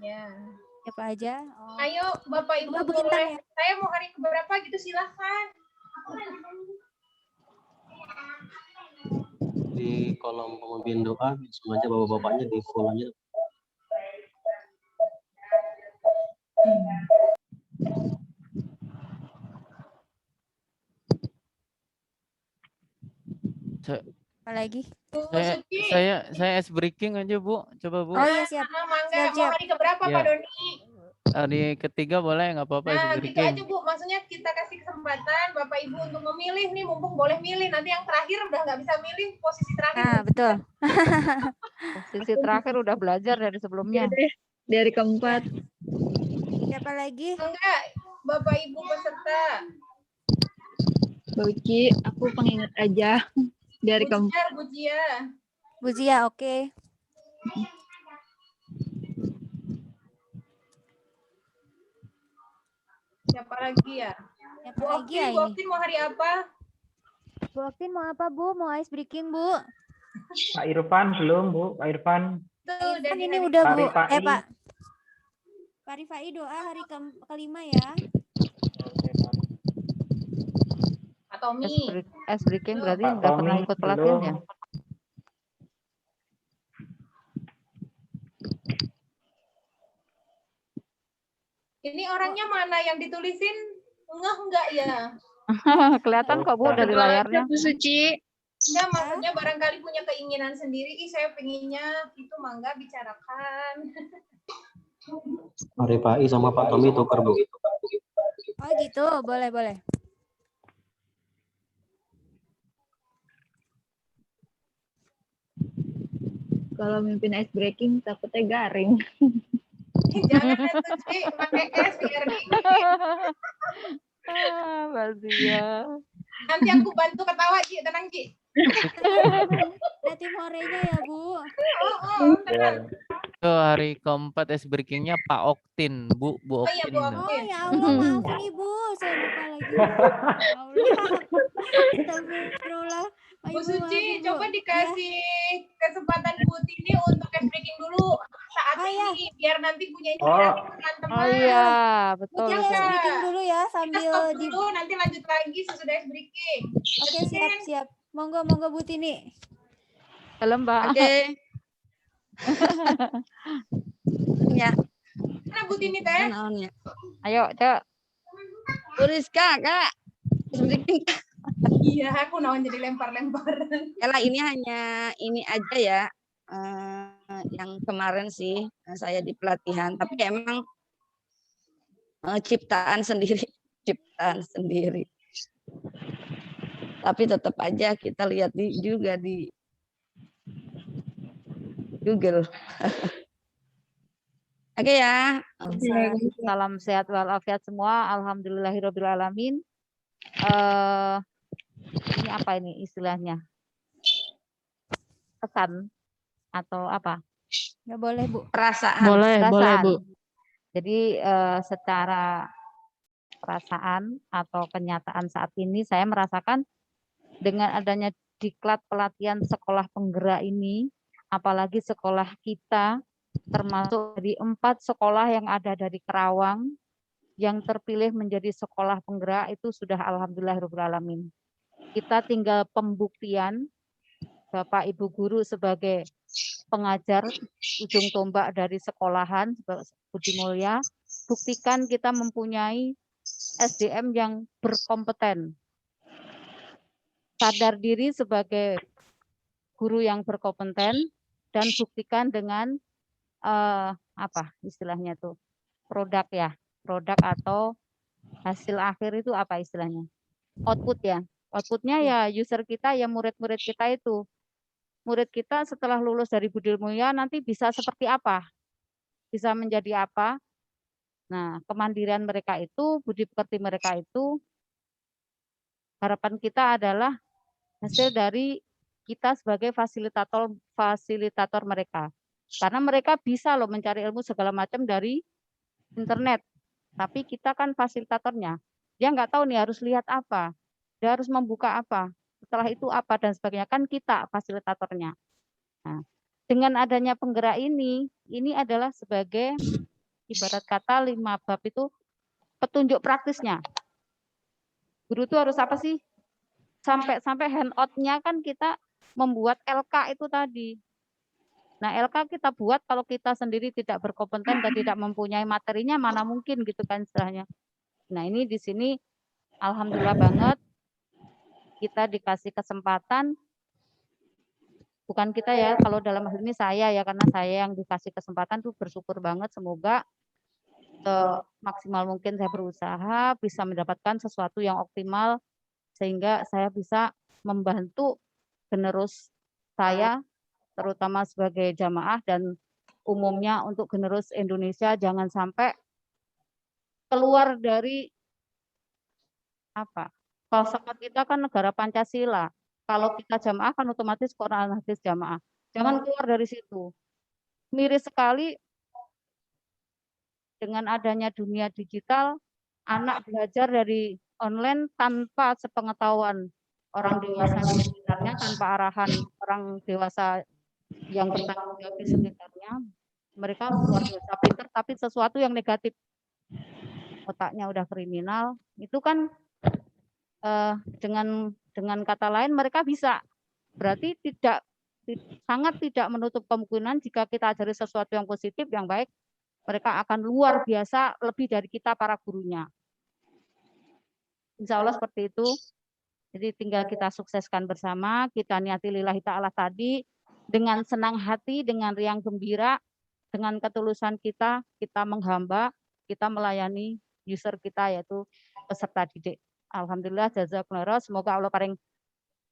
Ya. Siapa aja? Oh. Ayo Bapak Ibu boleh. Saya mau hari keberapa gitu silahkan. Di kolom pemimpin doa semuanya bapak-bapaknya di follow-nya. Apalagi? Saya ice breaking aja Bu, coba Bu. Oh iya siap. Mangga, mau hari keberapa Ya. Pak Doni? Hari ketiga boleh nggak apa-apa ice Nah, gitu breaking. aja Bu. Maksudnya kita kasih kesempatan Bapak Ibu untuk memilih nih, mumpung boleh milih. Nanti yang terakhir udah nggak bisa milih posisi terakhir. Nah, betul. Posisi terakhir udah belajar dari sebelumnya. Dari keempat. Siapa lagi? Enggak, Bapak Ibu peserta. Bauci, aku pengingat aja. Dari keempat. Bujia, oke. Siapa lagi ya? Siapa Bu lagi ya Okin, Bu ini? Okin mau hari apa? Bu Okin mau apa Bu? Mau ice breaking Bu? Pak Irfan belum Bu, Pak Irfan. Tuh, Kan ini udah Pak Bu. Rifai. Pak Rifai doa hari kelima ya. Pak Tommy. Ice breaking berarti Pak nggak pernah Tommy ikut pelatihan belum. ya? Ini orangnya mana yang ditulisin? Enggak ya? Kelihatan kok Bu dari layarnya. Bu Suci. Enggak, maksudnya barangkali punya keinginan sendiri. Ih, saya pengennya itu mangga bicarakan. Pak Rifai sama Pak Tommy tukar Bu. Oh gitu, boleh. Kalau mimpin ice breaking takutnya garing. Jangan itu Ci, pakai es biar Bazia. Nanti aku bantu ketawa Ci, tenang Ci. Ada tim horenya ya Bu. Tenang. Itu hari keempat ice breakingnya Pak Oktin, Bu Oh iya, Bu Oktin. Oh Oktin. ya Allah, maafin Ibu, saya lupa lagi. Ya Allah. Astagfirullah. Bu Ibu Suci, maafin, Bu. coba Ya. dikasih kesempatan Bu Tini untuk ice breaking dulu saat Oh ya. ini, biar nanti punya Oh. inspirasi teman-teman. Oh iya, Bu betul Tini betul. ice breaking dulu ya Kita sambil stop di. dulu, nanti lanjut lagi sesudah ice breaking. Oke, siap. Monggo Bu Tini. Halo Mbak. Oke. Ya. Mana Bu Tini teh? Naonnya? Ayo, Cek. Bu Rizka, Kak. Iya, aku naon jadi lempar-lempar. Ya lah, ini hanya ini aja ya. Yang kemarin sih saya di pelatihan, tapi emang ciptaan sendiri. Tapi tetap aja kita lihat juga di Google. Oke ya. Salam sehat walafiat semua. Alhamdulillahirabbil alamin. Ini apa ini istilahnya? Pesan atau apa? Nggak boleh, Bu. Perasaan. Boleh, Bu. Jadi secara perasaan atau kenyataan saat ini saya merasakan dengan adanya diklat pelatihan sekolah penggerak ini, apalagi sekolah kita termasuk dari 4 sekolah yang ada dari Kerawang yang terpilih menjadi sekolah penggerak itu sudah alhamdulillahirabbil alamin. Kita tinggal pembuktian Bapak Ibu guru sebagai pengajar ujung tombak dari sekolahan Budi Mulya, buktikan kita mempunyai SDM yang berkompeten. Sadar diri sebagai guru yang berkompeten dan buktikan dengan apa istilahnya tuh? Produk ya. Produk atau hasil akhir itu apa istilahnya? Output ya. Outputnya ya user kita ya murid-murid kita itu. Murid kita setelah lulus dari Budi Mulya nanti bisa seperti apa? Bisa menjadi apa? Nah, kemandirian mereka itu, budi pekerti mereka itu, harapan kita adalah hasil dari kita sebagai fasilitator mereka. Karena mereka bisa loh mencari ilmu segala macam dari internet. Tapi kita kan fasilitatornya. Dia nggak tahu nih harus lihat apa. Dia harus membuka apa. Setelah itu apa dan sebagainya. Kan kita fasilitatornya. Nah, dengan adanya penggerak ini adalah sebagai ibarat kata 5 bab itu petunjuk praktisnya. Guru itu harus apa sih? Sampai handout-nya kan kita membuat LK itu tadi. Nah, LK kita buat kalau kita sendiri tidak berkompeten dan tidak mempunyai materinya, mana mungkin gitu kan istilahnya. Nah, ini di sini alhamdulillah banget kita dikasih kesempatan. Bukan kita ya, kalau dalam hal ini saya ya, karena saya yang dikasih kesempatan tuh bersyukur banget. Semoga maksimal mungkin saya berusaha bisa mendapatkan sesuatu yang optimal sehingga saya bisa membantu penerus saya, terutama sebagai jamaah dan umumnya untuk generus Indonesia jangan sampai keluar dari apa? Falsafah kita kan negara Pancasila. Kalau kita jamaah kan otomatis Quran hadis jamaah. Jangan keluar dari situ. Miris sekali dengan adanya dunia digital, anak belajar dari online tanpa sepengetahuan orang dewasa di sekitarnya, tanpa arahan orang dewasa yang bertanggung jawab di sekitarnya. Mereka luar biasa pintar, tapi sesuatu yang negatif. Otaknya udah kriminal, itu kan dengan kata lain mereka bisa. Berarti sangat tidak menutup kemungkinan jika kita ajari sesuatu yang positif, yang baik, mereka akan luar biasa lebih dari kita para gurunya. Insya Allah seperti itu. Jadi tinggal kita sukseskan bersama, kita niati lillahi ta'ala tadi, dengan senang hati, dengan riang gembira, dengan ketulusan kita menghamba, kita melayani user kita yaitu peserta didik. Alhamdulillah, jazakumullah, semoga Allah paling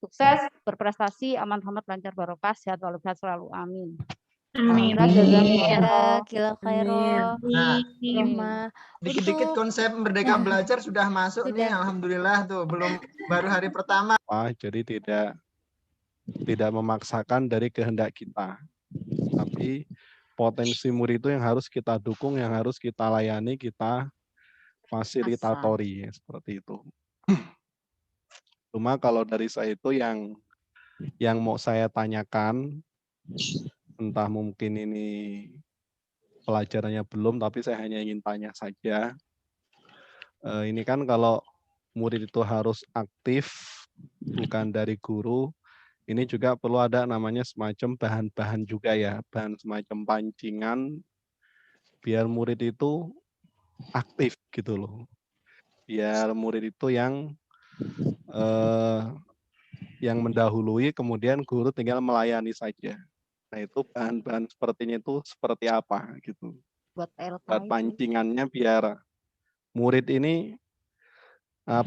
sukses, berprestasi, aman, rahmat, lancar, barokah, sehat walafiat selalu. Amin. Amin. Nah, dikit-dikit konsep merdeka belajar sudah masuk nih, alhamdulillah tuh, belum baru hari pertama. Jadi tidak memaksakan dari kehendak kita, tapi potensi murid itu yang harus kita dukung, yang harus kita layani, kita fasilitatori, seperti itu. Cuma kalau dari saya itu yang mau saya tanyakan, entah mungkin ini pelajarannya belum, tapi saya hanya ingin tanya saja. Ini kan kalau murid itu harus aktif, bukan dari guru, ini juga perlu ada namanya semacam bahan-bahan juga ya, bahan semacam pancingan, biar murid itu aktif gitu loh. Biar murid itu yang mendahului, kemudian guru tinggal melayani saja. Nah itu bahan-bahan sepertinya itu seperti apa gitu. Buat Buat pancingannya biar murid ini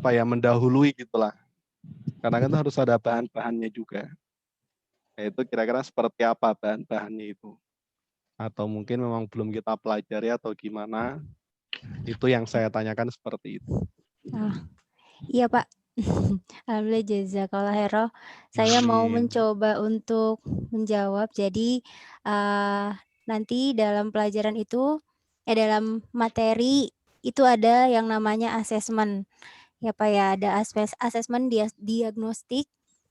mendahului gitulah. Karena kan harus ada bahan-bahannya juga. Nah, itu kira-kira seperti apa bahan-bahannya itu? Atau mungkin memang belum kita pelajari atau gimana? Itu yang saya tanyakan seperti itu. Iya Pak. Alhamdulillah jazakallah khairan. Saya mau mencoba untuk menjawab. Jadi nanti dalam pelajaran itu, dalam materi itu ada yang namanya asesmen. Ya Pak ya, ada asesmen diagnostik.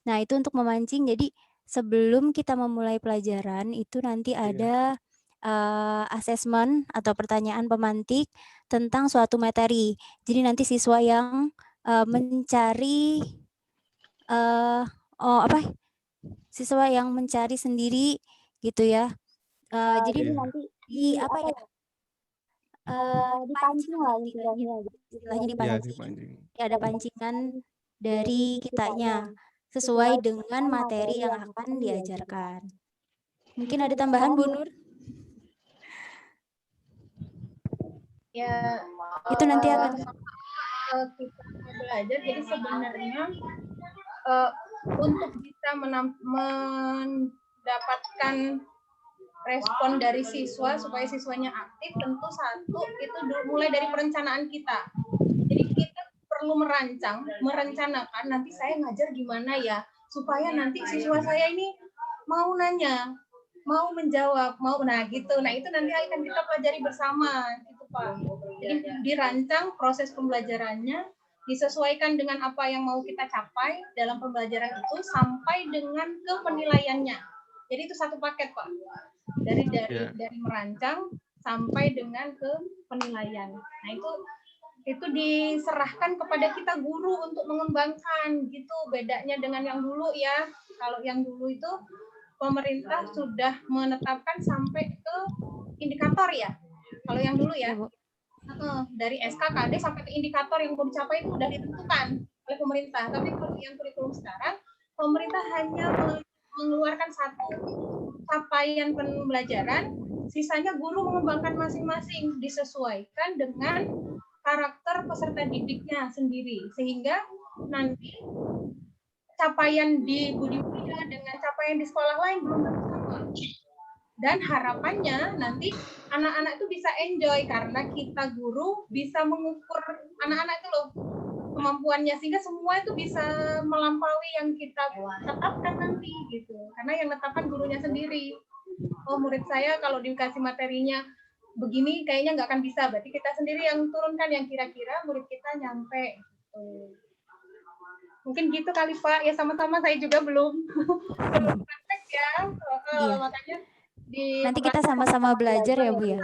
Nah itu untuk memancing. Jadi sebelum kita memulai pelajaran itu nanti ada asesmen atau pertanyaan pemantik tentang suatu materi. Jadi nanti siswa yang mencari siswa yang mencari sendiri gitu ya. Jadi nanti di apa ya? Dipancing lah istilahnya dipancing. Ada pancingan dari kitanya sesuai dengan materi yang akan diajarkan. Mungkin ada tambahan Bu Nur? Ya, itu nanti akan kita belajar. Jadi sebenarnya untuk bisa mendapatkan respon dari siswa supaya siswanya aktif, tentu satu itu mulai dari perencanaan kita. Jadi kita perlu merencanakan nanti saya ngajar gimana ya supaya nanti siswa saya ini mau nanya, mau menjawab, gitu. Nah itu nanti akan kita pelajari bersama, gitu Pak. Jadi dirancang proses pembelajarannya, disesuaikan dengan apa yang mau kita capai dalam pembelajaran itu sampai dengan ke penilaiannya. Jadi itu satu paket Pak. Dari merancang sampai dengan ke penilaian. Nah itu diserahkan kepada kita guru untuk mengembangkan, gitu. Bedanya dengan yang dulu ya. Kalau yang dulu itu pemerintah sudah menetapkan sampai ke indikator ya. Kalau yang dulu ya, dari SKKD sampai ke indikator yang mau dicapai itu sudah ditentukan oleh pemerintah. Tapi kalau yang kurikulum sekarang, pemerintah hanya mengeluarkan satu capaian pembelajaran, sisanya guru mengembangkan masing-masing, disesuaikan dengan karakter peserta didiknya sendiri, sehingga nanti capaian di Budi Mulia dengan capaian di sekolah lain belum tentu sama. Dan harapannya nanti anak-anak itu bisa enjoy karena kita guru bisa mengukur anak-anak itu loh kemampuannya, sehingga semua itu bisa melampaui yang kita tetapkan nanti gitu. Karena yang menetapkan gurunya sendiri. Oh murid saya kalau dikasih materinya begini kayaknya nggak akan bisa, berarti kita sendiri yang turunkan yang kira-kira murid kita nyampe. Gitu. Mungkin gitu kali Pak, ya sama-sama saya juga belum praktek ya, makanya nanti kita sama-sama belajar ya Bu ya.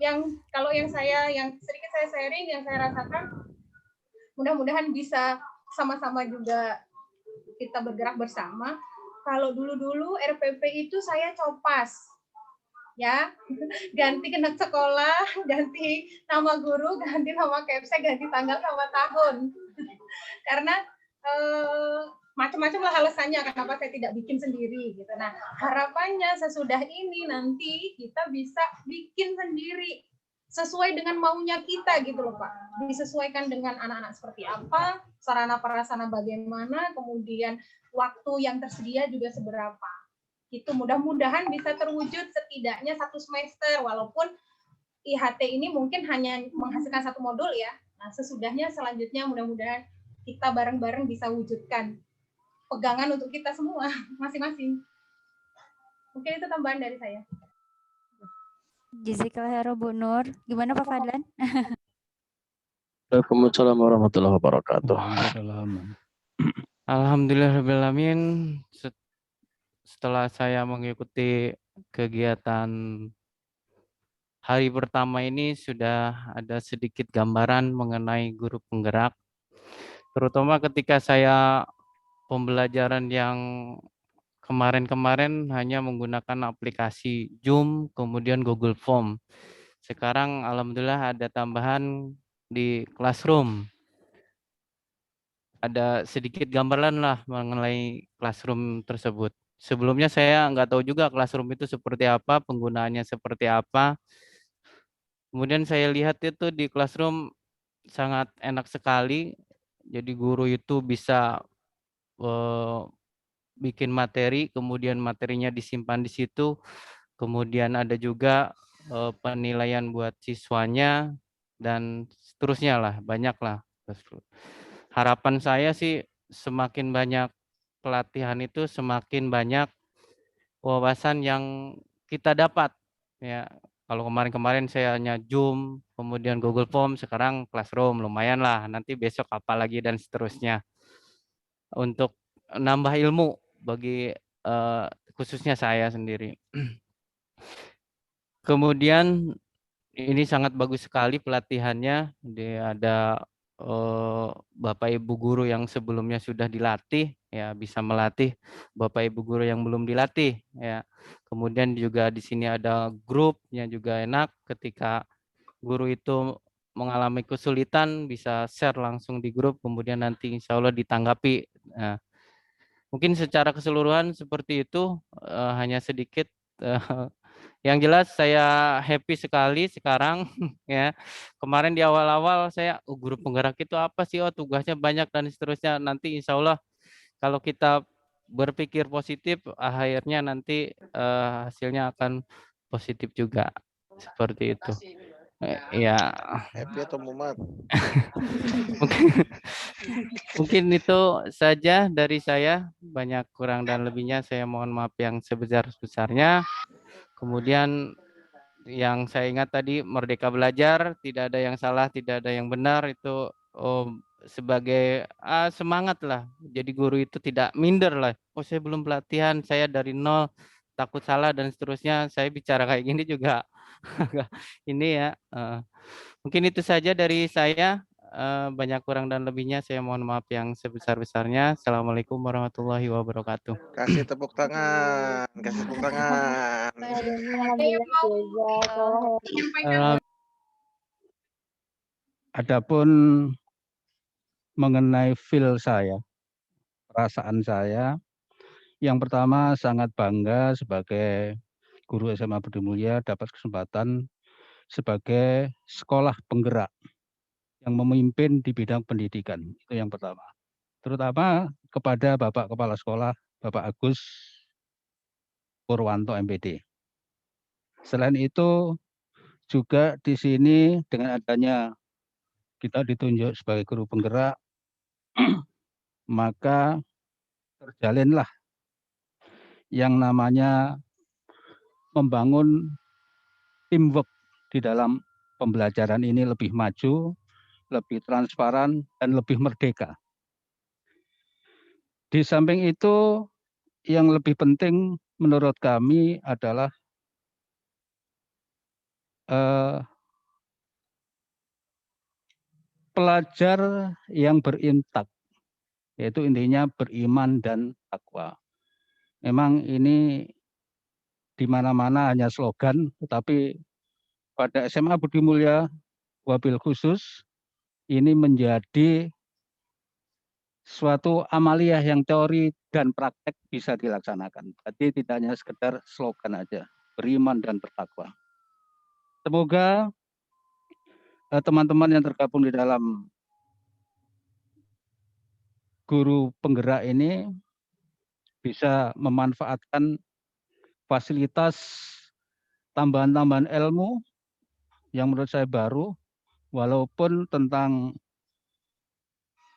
Yang kalau yang sedikit saya sharing, yang saya rasakan, mudah-mudahan bisa sama-sama juga kita bergerak bersama. Kalau dulu-dulu RPP itu saya copas, ya, ganti kena sekolah, ganti nama guru, ganti nama KPC, ganti tanggal sama tahun. Karena macam-macam lah alasannya kenapa saya tidak bikin sendiri gitu. Nah, harapannya sesudah ini nanti kita bisa bikin sendiri sesuai dengan maunya kita gitu loh Pak. Disesuaikan dengan anak-anak seperti apa, sarana prasarana bagaimana, kemudian waktu yang tersedia juga seberapa. Itu mudah-mudahan bisa terwujud setidaknya 1 semester, walaupun IHT ini mungkin hanya menghasilkan 1 modul ya. Nah, sesudahnya selanjutnya mudah-mudahan kita bareng-bareng bisa wujudkan pegangan untuk kita semua masing-masing. Mungkin itu tambahan dari saya. Jazakallah khairan Bu Nur. Gimana Pak Fadlan? Waalaikumsalam warahmatullahi wabarakatuh. Alhamdulillahirrahmanirrahim. Setelah saya mengikuti kegiatan hari pertama ini sudah ada sedikit gambaran mengenai guru penggerak. Terutama ketika saya pembelajaran yang kemarin-kemarin hanya menggunakan aplikasi Zoom, kemudian Google Form. Sekarang alhamdulillah ada tambahan di Classroom. Ada sedikit gambaran lah mengenai Classroom tersebut. Sebelumnya saya nggak tahu juga Classroom itu seperti apa, penggunaannya seperti apa. Kemudian saya lihat itu di Classroom sangat enak sekali. Jadi guru itu bisa bikin materi, kemudian materinya disimpan di situ. Kemudian ada juga penilaian buat siswanya dan seterusnya lah, banyak lah. Harapan saya sih semakin banyak pelatihan itu semakin banyak wawasan yang kita dapat. Ya, kalau kemarin-kemarin saya hanya Zoom, kemudian Google Form, sekarang Classroom, lumayan lah. Nanti besok apa lagi dan seterusnya. Untuk nambah ilmu bagi khususnya saya sendiri. Kemudian ini sangat bagus sekali pelatihannya. Dia ada Bapak Ibu guru yang sebelumnya sudah dilatih, ya bisa melatih Bapak Ibu guru yang belum dilatih, ya. Kemudian juga di sini ada grupnya juga enak. Ketika guru itu mengalami kesulitan bisa share langsung di grup, kemudian nanti insya Allah ditanggapi. Nah, mungkin secara keseluruhan seperti itu, hanya sedikit. Yang jelas saya happy sekali sekarang ya. Kemarin di awal-awal saya guru penggerak itu apa sih? Oh, tugasnya banyak dan seterusnya. Nanti insya Allah kalau kita berpikir positif, akhirnya nanti hasilnya akan positif juga. Seperti itu. Ya. Happy atau mumat? Mungkin itu saja dari saya. Banyak kurang dan lebihnya saya mohon maaf yang sebesar-besarnya. Kemudian yang saya ingat tadi merdeka belajar, tidak ada yang salah, tidak ada yang benar, itu sebagai semangat lah. Jadi guru itu tidak minder lah. Oh saya belum pelatihan, saya dari nol, takut salah dan seterusnya. Saya bicara kayak gini juga ini ya. Mungkin itu saja dari saya. Banyak kurang dan lebihnya saya mohon maaf yang sebesar-besarnya. Assalamualaikum warahmatullahi wabarakatuh. Kasih tepuk tangan, kasih tepuk tangan. Adapun mengenai feel saya, perasaan saya, yang pertama sangat bangga sebagai guru SMA Budi Mulia dapat kesempatan sebagai sekolah penggerak yang memimpin di bidang pendidikan. Itu yang pertama. Terutama kepada Bapak Kepala Sekolah, Bapak Agus Purwanto MPD. Selain itu juga di sini dengan adanya kita ditunjuk sebagai guru penggerak, maka terjalinlah yang namanya membangun teamwork di dalam pembelajaran ini lebih maju, lebih transparan, dan lebih merdeka. Di samping itu, yang lebih penting menurut kami adalah pelajar yang berintak, yaitu intinya beriman dan takwa. Memang ini di mana-mana hanya slogan, tetapi pada SMA Budi Mulia wabil khusus ini menjadi suatu amaliyah yang teori dan praktek bisa dilaksanakan. Jadi tidak hanya sekedar slogan aja, beriman dan bertakwa. Semoga teman-teman yang tergabung di dalam guru penggerak ini bisa memanfaatkan fasilitas tambahan-tambahan ilmu yang menurut saya baru, walaupun tentang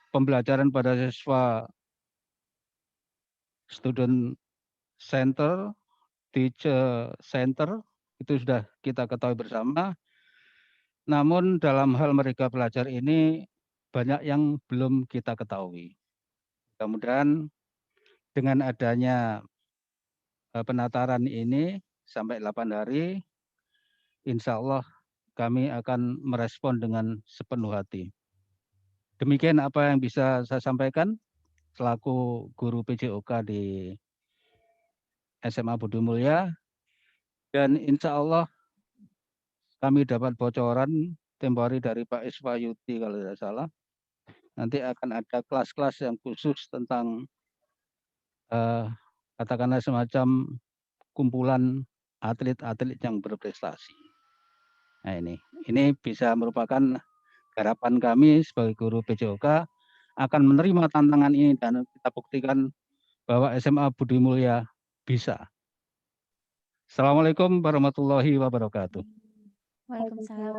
pembelajaran pada siswa student center, teacher center, itu sudah kita ketahui bersama. Namun dalam hal mereka belajar ini banyak yang belum kita ketahui. Mudah-mudahan dengan adanya penataran ini sampai 8 hari, insya Allah kami akan merespon dengan sepenuh hati. Demikian apa yang bisa saya sampaikan selaku guru PJOK di SMA Budi Mulya, dan insya Allah kami dapat bocoran tempo hari dari Pak Iswayuti kalau tidak salah. Nanti akan ada kelas-kelas yang khusus tentang katakanlah semacam kumpulan atlet-atlet yang berprestasi. Nah ini bisa merupakan harapan kami sebagai guru PJOK akan menerima tantangan ini dan kita buktikan bahwa SMA Budi Mulya bisa. Assalamualaikum warahmatullahi wabarakatuh. Waalaikumsalam.